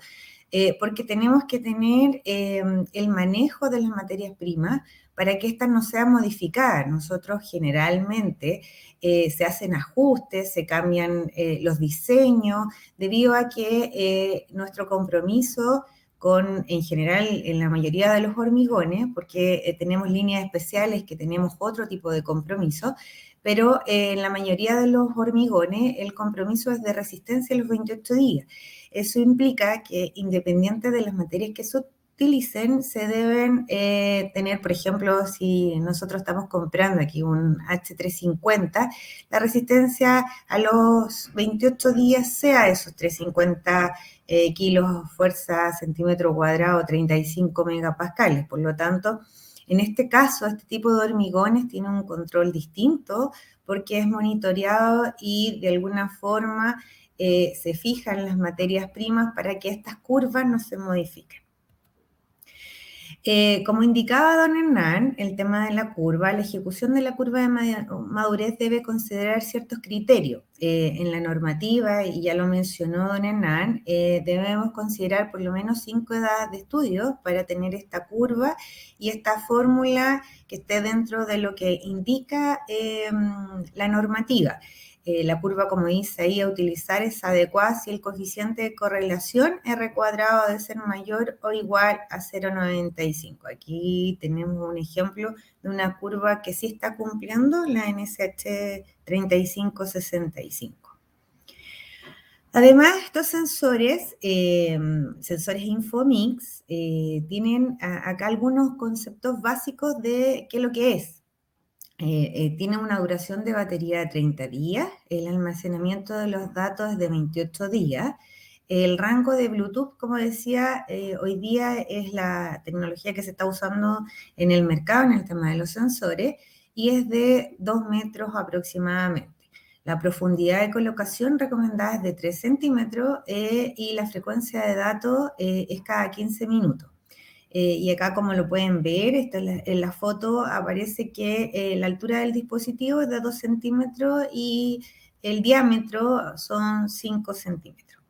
Speaker 4: porque tenemos que tener el manejo de las materias primas para que éstas no sean modificadas. Nosotros generalmente se hacen ajustes, se cambian los diseños, debido a que nuestro compromiso en general, en la mayoría de los hormigones, porque tenemos líneas especiales que tenemos otro tipo de compromiso, pero en la mayoría de los hormigones el compromiso es de resistencia a los 28 días. Eso implica que independiente de las materias que se utilicen, se deben tener, por ejemplo, si nosotros estamos comprando aquí un H350, la resistencia a los 28 días sea esos 350 kilos, fuerza, centímetro cuadrado, 35 megapascales. Por lo tanto, en este caso, este tipo de hormigones tiene un control distinto porque es monitoreado y de alguna forma se fijan las materias primas para que estas curvas no se modifiquen. Como indicaba don Hernán, el tema de la curva, la ejecución de la curva de madurez debe considerar ciertos criterios. En la normativa, y ya lo mencionó don Hernán, debemos considerar por lo menos 5 edades de estudio para tener esta curva y esta fórmula que esté dentro de lo que indica la normativa. La curva, como dice ahí, a utilizar es adecuada si el coeficiente de correlación R cuadrado debe ser mayor o igual a 0,95. Aquí tenemos un ejemplo de una curva que sí está cumpliendo la NSH 3565. Además, estos sensores, sensores Infomix, tienen acá algunos conceptos básicos de qué es lo que es. Tiene una duración de batería de 30 días, el almacenamiento de los datos es de 28 días, el rango de Bluetooth, como decía, hoy día es la tecnología que se está usando en el mercado en el tema de los sensores y es de 2 metros aproximadamente. La profundidad de colocación recomendada es de 3 centímetros y la frecuencia de datos es cada 15 minutos. Y acá, como lo pueden ver, en la foto aparece que la altura del dispositivo es de 2 centímetros y el diámetro son 5 centímetros.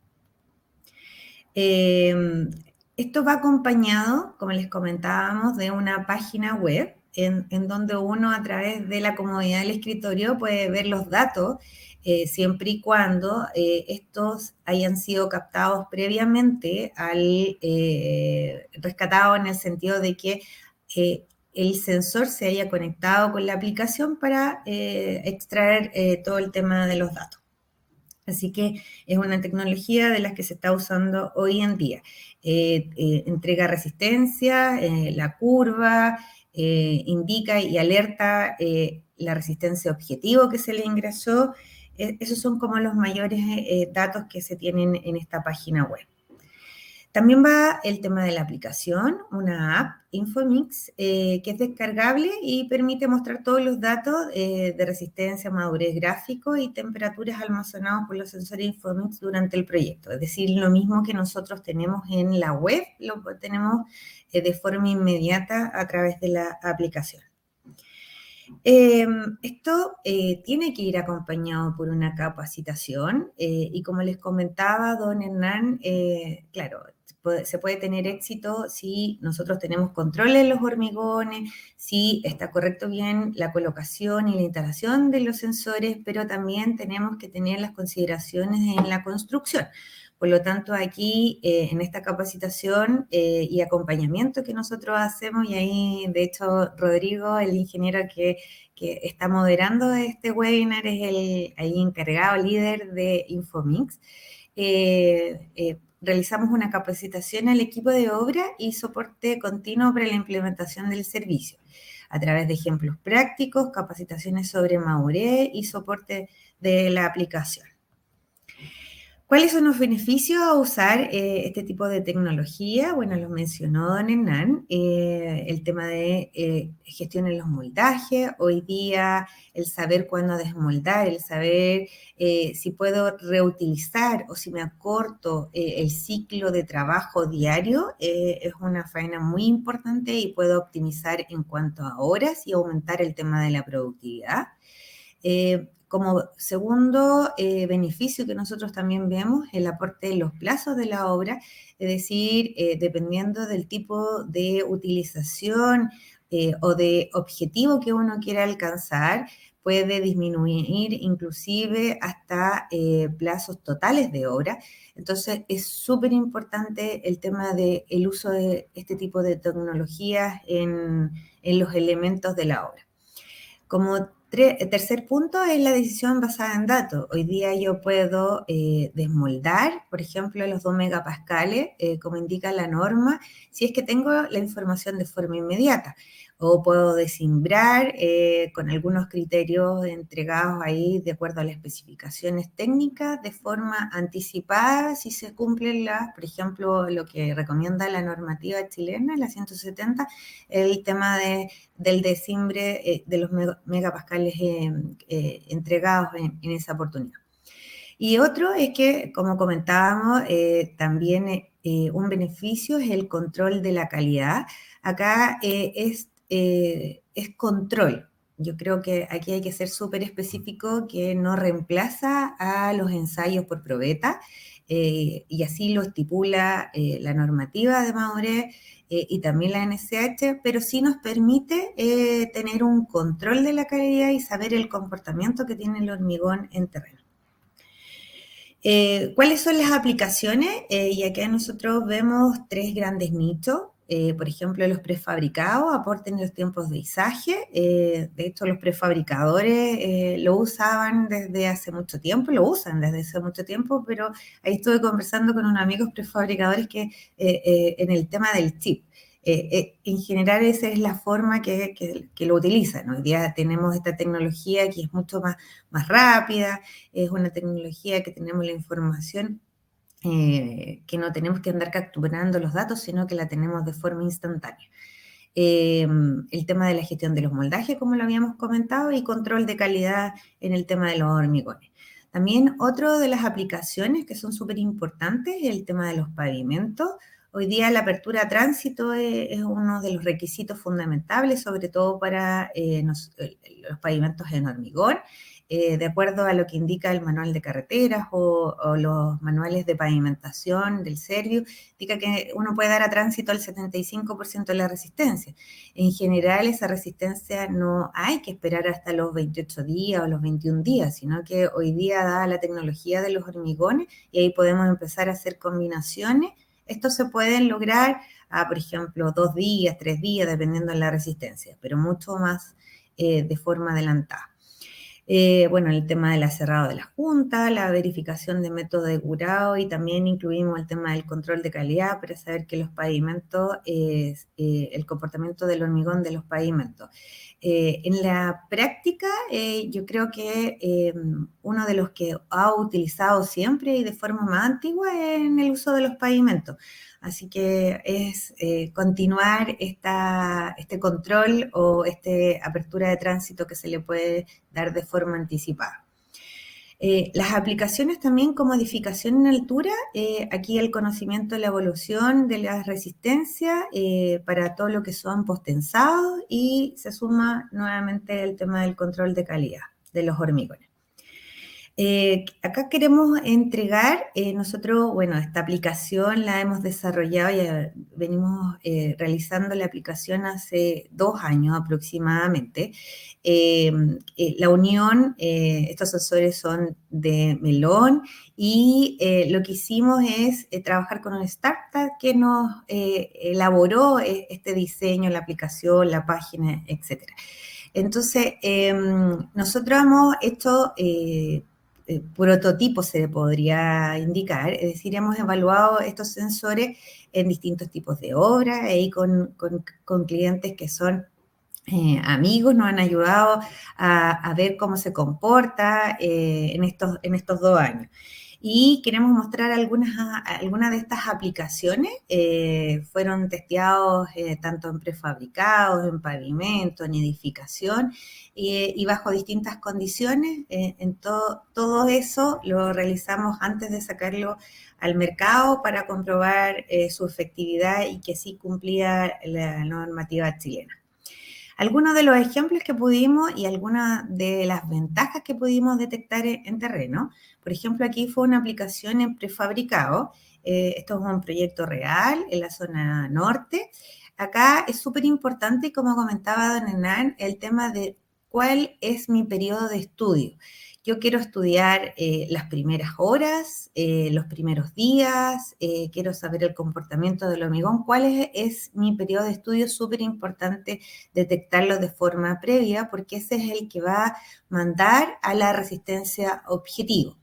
Speaker 4: Esto va acompañado, como les comentábamos, de una página web en donde uno a través de la comodidad del escritorio puede ver los datos siempre y cuando estos hayan sido captados previamente rescatado en el sentido de que el sensor se haya conectado con la aplicación para extraer todo el tema de los datos. Así que es una tecnología de las que se está usando hoy en día. Entrega resistencia, la curva, indica y alerta la resistencia objetivo que se le ingresó. Esos son como los mayores datos que se tienen en esta página web. También va el tema de la aplicación, una app, Infomix, que es descargable y permite mostrar todos los datos de resistencia, madurez gráfico y temperaturas almacenados por los sensores Infomix durante el proyecto. Es decir, lo mismo que nosotros tenemos en la web, lo tenemos de forma inmediata a través de la aplicación. Esto tiene que ir acompañado por una capacitación y como les comentaba don Hernán, claro, se puede tener éxito si nosotros tenemos control en los hormigones, si está correcto bien la colocación y la instalación de los sensores, pero también tenemos que tener las consideraciones en la construcción. Por lo tanto, aquí en esta capacitación y acompañamiento que nosotros hacemos, y ahí de hecho Rodrigo, el ingeniero que está moderando este webinar, es el ahí encargado, líder de Infomix, realizamos una capacitación al equipo de obra y soporte continuo para la implementación del servicio, a través de ejemplos prácticos, capacitaciones sobre madurez y soporte de la aplicación. ¿Cuáles son los beneficios a usar este tipo de tecnología? Bueno, los mencionó don Hernán, el tema de gestión en los moldajes, hoy día el saber cuándo desmoldar, el saber si puedo reutilizar o si me acorto el ciclo de trabajo diario, es una faena muy importante y puedo optimizar en cuanto a horas y aumentar el tema de la productividad. Como segundo beneficio que nosotros también vemos, el aporte de los plazos de la obra, es decir, dependiendo del tipo de utilización o de objetivo que uno quiera alcanzar, puede disminuir inclusive hasta plazos totales de obra. Entonces, es súper importante el tema del uso de este tipo de tecnologías en los elementos de la obra. Como tercer punto es la decisión basada en datos. Hoy día yo puedo desmoldar, por ejemplo, los 2 megapascales, como indica la norma, si es que tengo la información de forma inmediata. O puedo desimbrar con algunos criterios entregados ahí de acuerdo a las especificaciones técnicas de forma anticipada si se cumplen por ejemplo, lo que recomienda la normativa chilena, la 170, el tema del desimbre de los megapascales entregados en esa oportunidad. Y otro es que, como comentábamos, también un beneficio es el control de la calidad. Acá es control. Yo creo que aquí hay que ser súper específico, que no reemplaza a los ensayos por probeta, y así lo estipula la normativa de madurez y también la NSH, pero sí nos permite tener un control de la calidad y saber el comportamiento que tiene el hormigón en terreno. ¿Cuáles son las aplicaciones? Y acá nosotros vemos 3 grandes nichos. por ejemplo, los prefabricados aporten los tiempos de izaje. De hecho, los prefabricadores lo usaban desde hace mucho tiempo, lo usan desde hace mucho tiempo, pero ahí estuve conversando con unos amigos prefabricadores que en el tema del chip. En general esa es la forma que lo utilizan. Hoy día tenemos esta tecnología que es mucho más rápida, es una tecnología que tenemos la información, que no tenemos que andar capturando los datos, sino que la tenemos de forma instantánea. El tema de la gestión de los moldajes, como lo habíamos comentado, y control de calidad en el tema de los hormigones. También otro de las aplicaciones que son súper importantes es el tema de los pavimentos. Hoy día la apertura a tránsito es uno de los requisitos fundamentales, sobre todo para los pavimentos en hormigón. De acuerdo a lo que indica el manual de carreteras o los manuales de pavimentación del Servio, indica que uno puede dar a tránsito al 75% de la resistencia. En general, esa resistencia no hay que esperar hasta los 28 días o los 21 días, sino que hoy día, dada la tecnología de los hormigones, y ahí podemos empezar a hacer combinaciones, esto se pueden lograr por ejemplo, 2 días, 3 días, dependiendo de la resistencia, pero mucho más de forma adelantada. Bueno, el tema del aserrado de la junta, la verificación de método de curado, y también incluimos el tema del control de calidad para saber que los pavimentos, el comportamiento del hormigón de los pavimentos. En la práctica, yo creo que uno de los que ha utilizado siempre y de forma más antigua es en el uso de los pavimentos. Así que es continuar este control o esta apertura de tránsito que se le puede dar de forma anticipada. Las aplicaciones también como edificación en altura, aquí el conocimiento de la evolución de las resistencias para todo lo que son postensados, y se suma nuevamente el tema del control de calidad de los hormigones. Acá queremos entregar, nosotros, bueno, esta aplicación la hemos desarrollado y venimos realizando la aplicación hace 2 años aproximadamente. La unión, estos sensores son de melón, y lo que hicimos es trabajar con una startup que nos elaboró este diseño, la aplicación, la página, etc. Entonces, nosotros hemos hecho prototipos, se le podría indicar, es decir, hemos evaluado estos sensores en distintos tipos de obras, y con clientes que son amigos, nos han ayudado a ver cómo se comporta en estos 2 años. Y queremos mostrar algunas de estas aplicaciones. Fueron testeados tanto en prefabricados, en pavimento, en edificación, y bajo distintas condiciones. Todo eso lo realizamos antes de sacarlo al mercado para comprobar su efectividad y que sí cumplía la normativa chilena. Algunos de los ejemplos que pudimos y algunas de las ventajas que pudimos detectar en terreno. Por ejemplo, aquí fue una aplicación en prefabricado. Esto es un proyecto real en la zona norte. Acá es súper importante, como comentaba don Hernán, el tema de cuál es mi periodo de estudio. Yo quiero estudiar las primeras horas, los primeros días, quiero saber el comportamiento del hormigón. ¿Cuál es mi periodo de estudio? Súper importante detectarlo de forma previa, porque ese es el que va a mandar a la resistencia objetivo.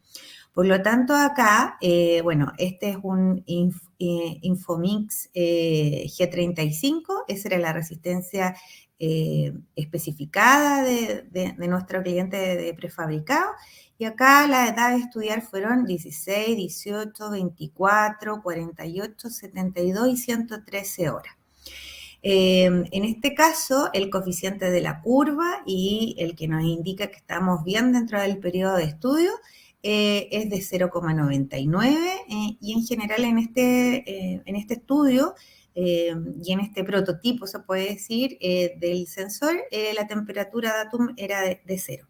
Speaker 4: Por lo tanto, acá, bueno, este es un Infomix G35, esa era la resistencia especificada de nuestro cliente de prefabricado, y acá la edad de estudiar fueron 16, 18, 24, 48, 72 y 113 horas. En este caso, el coeficiente de la curva y el que nos indica que estamos bien dentro del periodo de estudio es de 0,99, y en general en este estudio y en este prototipo, se puede decir, del sensor, la temperatura datum era de 0.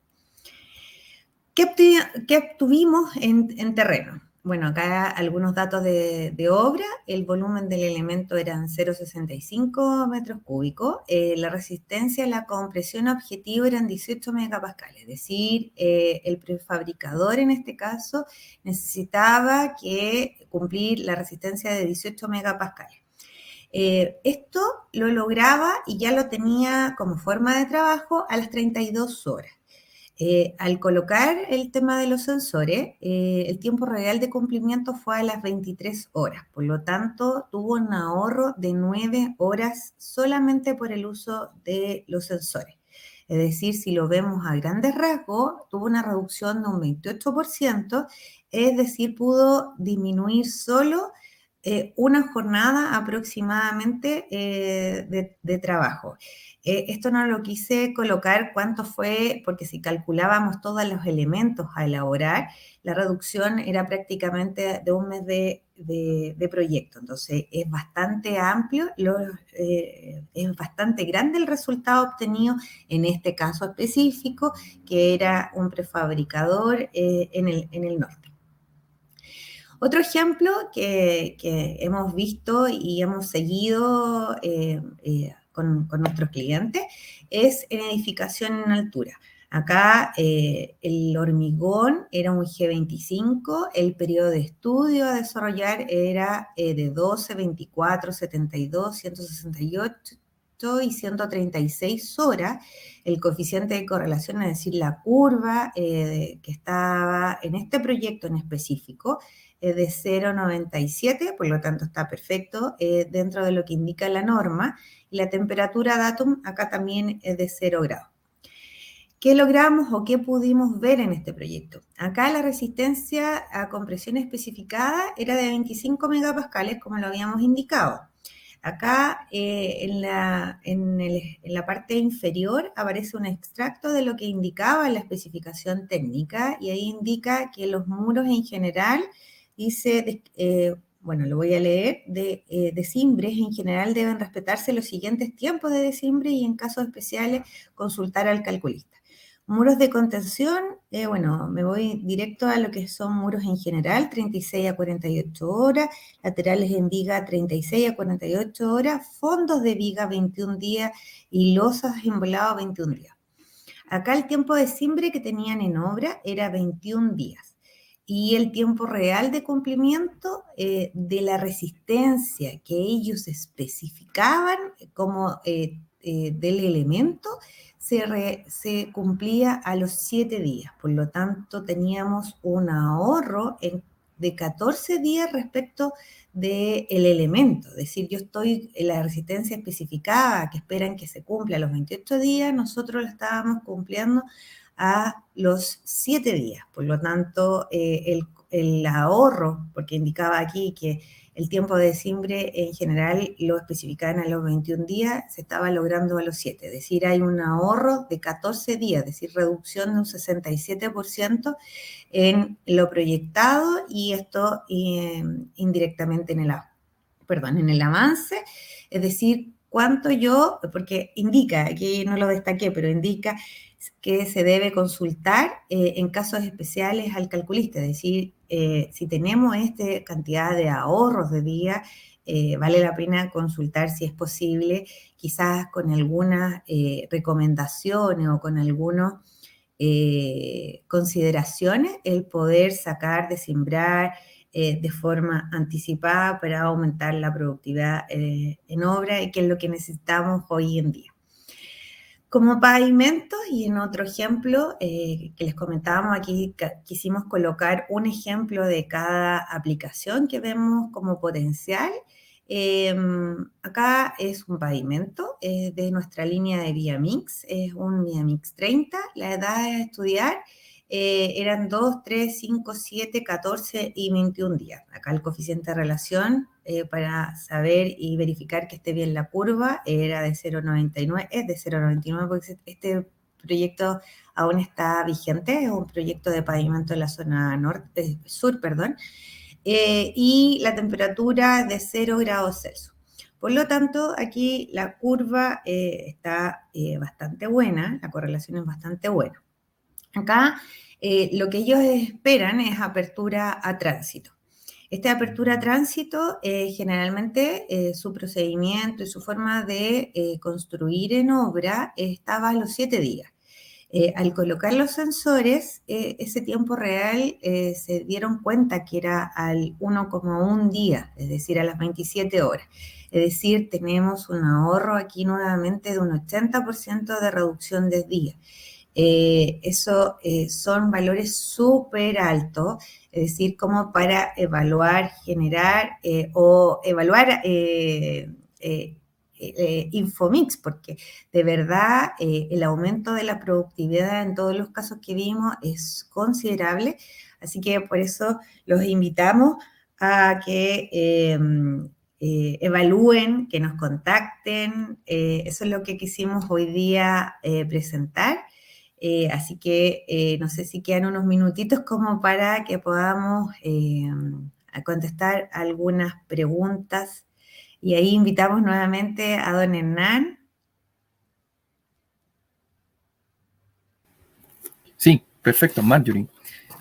Speaker 4: ¿Qué obtuvimos en terreno? Bueno, acá algunos datos de obra. El volumen del elemento eran 0,65 metros cúbicos. La resistencia a la compresión objetivo eran 18 megapascales. Es decir, el prefabricador en este caso necesitaba cumplir la resistencia de 18 megapascales. Esto lo lograba y ya lo tenía como forma de trabajo a las 32 horas. Al colocar el tema de los sensores, el tiempo real de cumplimiento fue a las 23 horas, por lo tanto tuvo un ahorro de 9 horas solamente por el uso de los sensores. Es decir, si lo vemos a grandes rasgos, tuvo una reducción de un 28%, es decir, pudo disminuir solo una jornada aproximadamente de trabajo. Esto no lo quise colocar cuánto fue, porque si calculábamos todos los elementos a elaborar, la reducción era prácticamente de un mes de proyecto. Entonces, es bastante amplio, es bastante grande el resultado obtenido en este caso específico, que era un prefabricador en el norte. Otro ejemplo que hemos visto y hemos seguido con nuestros clientes es en edificación en altura. Acá el hormigón era un G25, el periodo de estudio a desarrollar era de 12, 24, 72, 168 y 136 horas. El coeficiente de correlación, es decir, la curva que estaba en este proyecto en específico, de 0,97, por lo tanto está perfecto dentro de lo que indica la norma, y la temperatura datum acá también es de 0 grados. ¿Qué logramos o qué pudimos ver en este proyecto? Acá la resistencia a compresión especificada era de 25 megapascales, como lo habíamos indicado. Acá en la parte inferior aparece un extracto de lo que indicaba la especificación técnica, y ahí indica que los muros en general, dice, bueno, lo voy a leer, decimbres en general deben respetarse los siguientes tiempos de decimbre y en casos especiales consultar al calculista. Muros de contención, bueno, me voy directo a lo que son muros en general, 36 a 48 horas, laterales en viga 36 a 48 horas, fondos de viga 21 días y losas en volado 21 días. Acá el tiempo de decimbre que tenían en obra era 21 días. Y el tiempo real de cumplimiento de la resistencia que ellos especificaban como del elemento se cumplía a los 7 días. Por lo tanto, teníamos un ahorro de 14 días respecto del elemento. Es decir, yo estoy en la resistencia especificada que esperan que se cumpla a los 28 días, nosotros la estábamos cumpliendo a los 7 días. Por lo tanto, el ahorro, porque indicaba aquí que el tiempo de decimbre en general lo especificaban a los 21 días, se estaba logrando a los 7. Es decir, hay un ahorro de 14 días, es decir, reducción de un 67% en lo proyectado, y esto indirectamente en el avance, es decir, cuánto yo, porque indica, aquí no lo destaqué, pero indica que se debe consultar en casos especiales al calculista, es decir, si tenemos esta cantidad de ahorros de día, vale la pena consultar si es posible, quizás con algunas recomendaciones o con algunas consideraciones, el poder sacar, descimbrar de forma anticipada para aumentar la productividad en obra, que es lo que necesitamos hoy en día. Como pavimentos, y en otro ejemplo que les comentábamos aquí, quisimos colocar un ejemplo de cada aplicación que vemos como potencial. Acá es un pavimento de nuestra línea de Viamix, es un Viamix 30, la edad de estudiar eran 2, 3, 5, 7, 14 y 21 días. Acá el coeficiente de relación para saber y verificar que esté bien la curva era de 0,99, es de 0,99 porque este proyecto aún está vigente, es un proyecto de pavimento en la zona sur, y la temperatura es de 0 grados Celsius. Por lo tanto, aquí la curva está bastante buena, la correlación es bastante buena. Acá lo que ellos esperan es apertura a tránsito. Esta apertura a tránsito, generalmente su procedimiento y su forma de construir en obra estaba a los 7 días. Al colocar los sensores, ese tiempo real se dieron cuenta que era al 1,1 día, es decir, a las 27 horas. Es decir, tenemos un ahorro aquí nuevamente de un 80% de reducción de días. Eso son valores súper altos, es decir, como para evaluar, generar o evaluar Infomix, porque de verdad el aumento de la productividad en todos los casos que vimos es considerable, así que por eso los invitamos a que evalúen, que nos contacten, eso es lo que quisimos hoy día presentar. Así que no sé si quedan unos minutitos como para que podamos contestar algunas preguntas. Y ahí invitamos nuevamente a don Hernán.
Speaker 2: Sí, perfecto, Marjorie.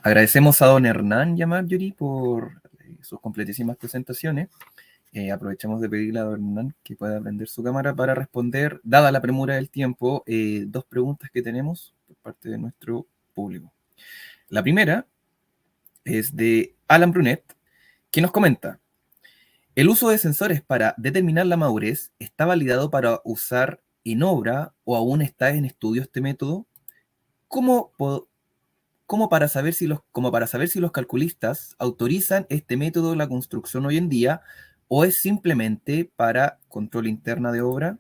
Speaker 2: Agradecemos a don Hernán y a Marjorie por sus completísimas presentaciones. Aprovechamos de pedirle a don Hernán que pueda prender su cámara para responder, dada la premura del tiempo, dos preguntas que tenemos por parte de nuestro público. La primera es de Alan Brunet, que nos comenta: ¿el uso de sensores para determinar la madurez está validado para usar en obra o aún está en estudio este método? ¿Cómo para saber si los calculistas autorizan este método de la construcción hoy en día o es simplemente para control interna de obra?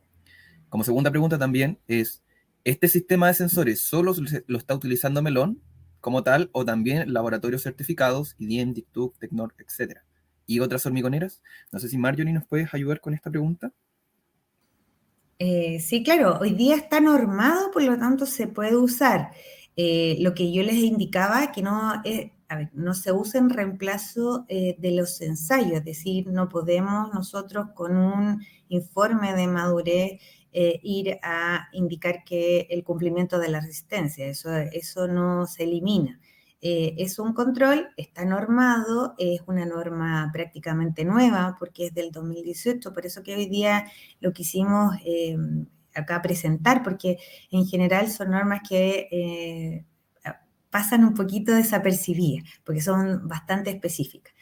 Speaker 2: Como segunda pregunta también es, ¿este sistema de sensores solo lo está utilizando Melon como tal o también laboratorios certificados, IDIEM, DICTUC, Tecnor, etcétera, y otras hormigoneras? No sé si Marjorie nos puedes ayudar con esta pregunta.
Speaker 4: Sí, claro, hoy día está normado, por lo tanto se puede usar. Lo que yo les indicaba, que no, a ver, no se usa en reemplazo de los ensayos, es decir, no podemos nosotros con un informe de madurez ir a indicar que el cumplimiento de la resistencia, eso no se elimina. Es un control, está normado, es una norma prácticamente nueva porque es del 2018, por eso que hoy día lo quisimos acá presentar, porque en general son normas que pasan un poquito desapercibidas, porque son bastante específicas.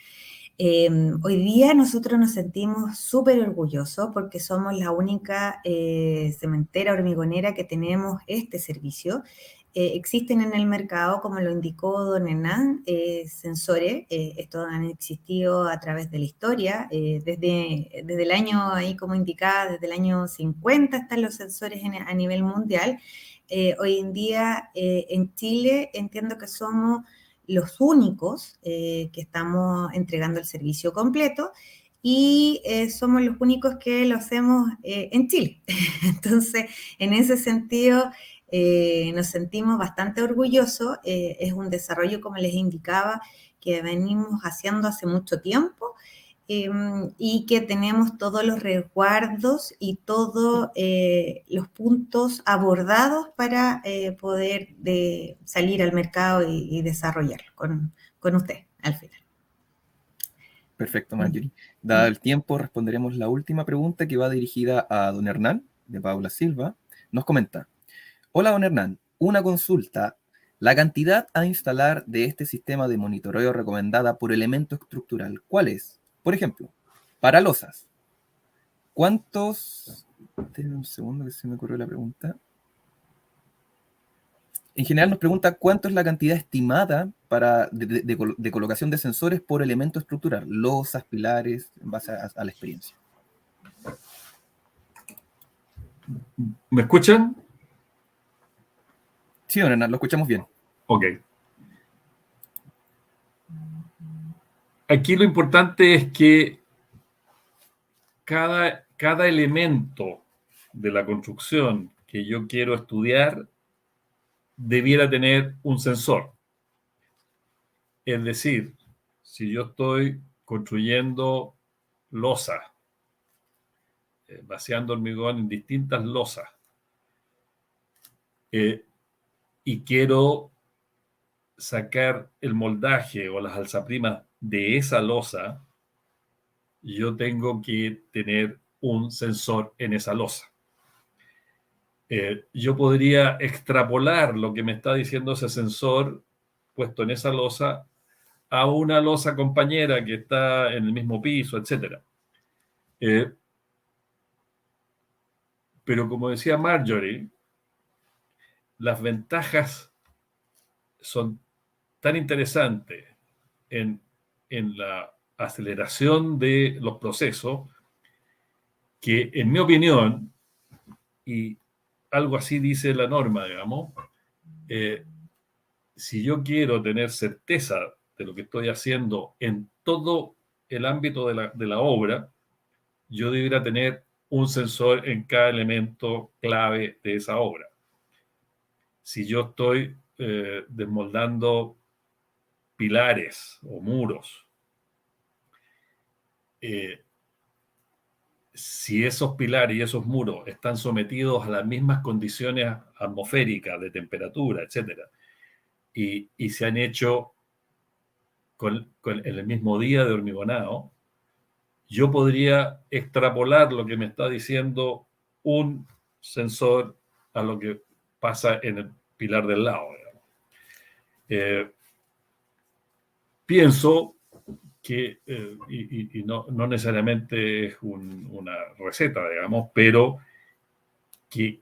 Speaker 4: Hoy día nosotros nos sentimos súper orgullosos porque somos la única cementera hormigonera que tenemos este servicio. Existen en el mercado, como lo indicó don Hernán, sensores. Estos han existido a través de la historia. Desde el año, ahí como indicaba, desde el año 50 están los sensores a nivel mundial. Hoy en día en Chile entiendo que somos los únicos que estamos entregando el servicio completo y somos los únicos que lo hacemos en Chile. Entonces, en ese sentido, nos sentimos bastante orgullosos. Es un desarrollo, como les indicaba, que venimos haciendo hace mucho tiempo y que tenemos todos los resguardos y todos los puntos abordados para poder salir al mercado y desarrollarlo con usted al final.
Speaker 2: Perfecto, Marjorie. Dado el tiempo, responderemos la última pregunta que va dirigida a don Hernán, de Paula Silva. Nos comenta: hola, don Hernán, una consulta. La cantidad a instalar de este sistema de monitoreo recomendada por elemento estructural, ¿cuál es? Por ejemplo, para losas, ¿cuántos? Denme un segundo que se me ocurrió la pregunta. En general nos pregunta cuánto es la cantidad estimada de colocación de sensores por elemento estructural, losas, pilares, en base a la experiencia.
Speaker 3: ¿Me escuchan?
Speaker 2: Sí, don Hernán, lo escuchamos bien.
Speaker 3: Ok. Aquí lo importante es que cada elemento de la construcción que yo quiero estudiar debiera tener un sensor. Es decir, si yo estoy construyendo losas, vaciando hormigón en distintas losas, y quiero sacar el moldaje o las alzaprimas de esa losa, yo tengo que tener un sensor en esa losa. yo podría extrapolar lo que me está diciendo ese sensor puesto en esa losa a una losa compañera que está en el mismo piso, etc. Pero como decía Marjorie, las ventajas son tan interesantes en la aceleración de los procesos que, en mi opinión, y algo así dice la norma, digamos, si yo quiero tener certeza de lo que estoy haciendo en todo el ámbito de la obra, yo debería tener un sensor en cada elemento clave de esa obra. Si yo estoy desmoldando pilares o muros, si esos pilares y esos muros están sometidos a las mismas condiciones atmosféricas, de temperatura, etc., y se han hecho en el mismo día de hormigonado, yo podría extrapolar lo que me está diciendo un sensor a lo que pasa en el pilar del lado. Pienso que, y no necesariamente es una receta, digamos, pero que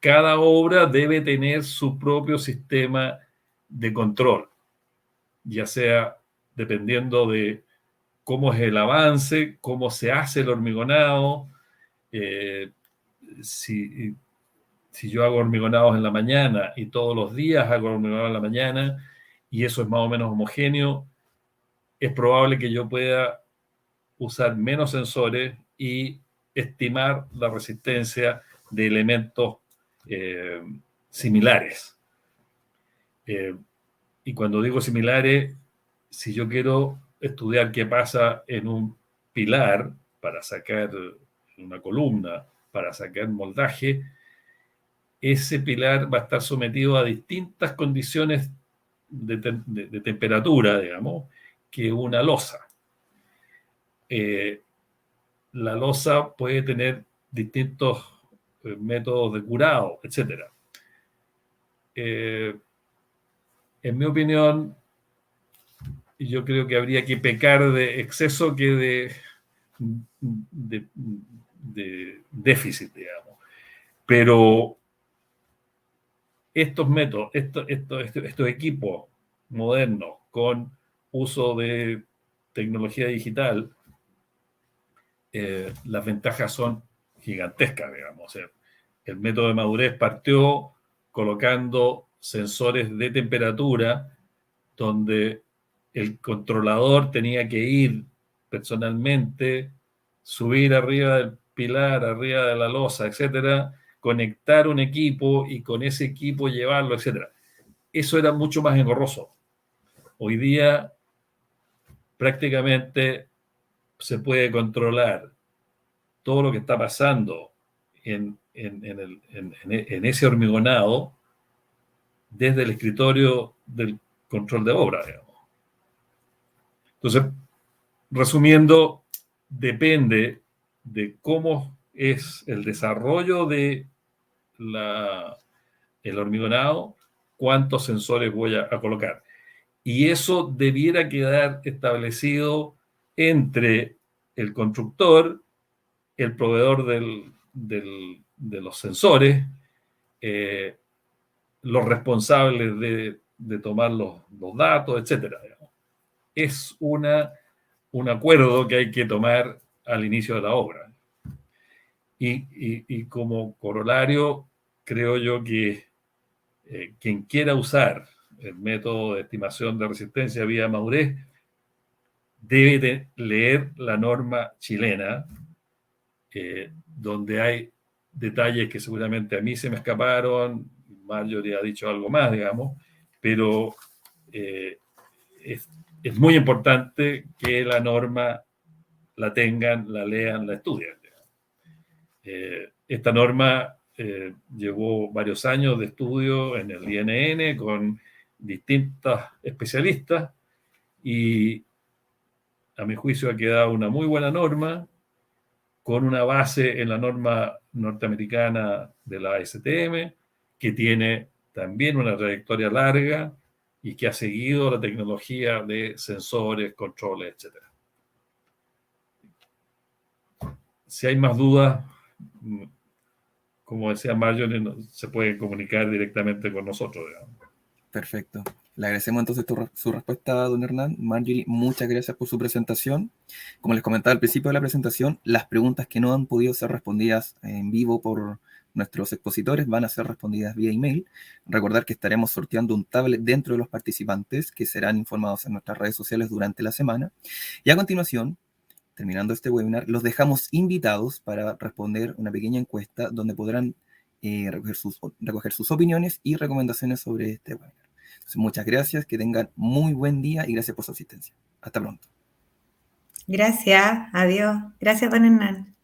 Speaker 3: cada obra debe tener su propio sistema de control, ya sea dependiendo de cómo es el avance, cómo se hace el hormigonado, si yo hago hormigonados en la mañana y todos los días hago hormigonado en la mañana y eso es más o menos homogéneo, es probable que yo pueda usar menos sensores y estimar la resistencia de elementos similares. Y cuando digo similares, si yo quiero estudiar qué pasa en un pilar para sacar una columna, para sacar moldaje, ese pilar va a estar sometido a distintas condiciones de temperatura, digamos, que una losa. La losa puede tener distintos métodos de curado, etc. En mi opinión, yo creo que habría que pecar de exceso que de déficit, digamos. Pero estos métodos, estos equipos modernos con uso de tecnología digital, las ventajas son gigantescas, digamos. O sea, el método de madurez partió colocando sensores de temperatura donde el controlador tenía que ir personalmente, subir arriba del pilar, arriba de la losa, etcétera, conectar un equipo y con ese equipo llevarlo, etcétera. Eso era mucho más engorroso. Hoy día prácticamente se puede controlar todo lo que está pasando en ese hormigonado desde el escritorio del control de obra, digamos. Entonces, resumiendo, depende de cómo es el desarrollo de el hormigonado, cuántos sensores voy a colocar. Y eso debiera quedar establecido entre el constructor, el proveedor de los sensores, los responsables de tomar los datos, etcétera. Es un acuerdo que hay que tomar al inicio de la obra. Y como corolario, creo yo que quien quiera usar el método de estimación de resistencia vía madurez debe leer la norma chilena, donde hay detalles que seguramente a mí se me escaparon, Marjorie ha dicho algo más, digamos, pero es muy importante que la norma la tengan, la lean, la estudien. Esta norma llevó varios años de estudio en el INN con distintos especialistas y a mi juicio ha quedado una muy buena norma con una base en la norma norteamericana de la ASTM, que tiene también una trayectoria larga y que ha seguido la tecnología de sensores, controles, etc. Si hay más dudas, como decía Marjorie, se puede comunicar directamente con nosotros, digamos.
Speaker 2: Perfecto. Le agradecemos entonces su respuesta, don Hernán. Marjorie, muchas gracias por su presentación. Como les comentaba al principio de la presentación, las preguntas que no han podido ser respondidas en vivo por nuestros expositores van a ser respondidas vía email. Recordar que estaremos sorteando un tablet dentro de los participantes que serán informados en nuestras redes sociales durante la semana. Y a continuación, terminando este webinar, los dejamos invitados para responder una pequeña encuesta donde podrán recoger sus opiniones y recomendaciones sobre este webinar. Entonces, muchas gracias, que tengan muy buen día y gracias por su asistencia. Hasta pronto.
Speaker 4: Gracias, adiós. Gracias, don Hernán.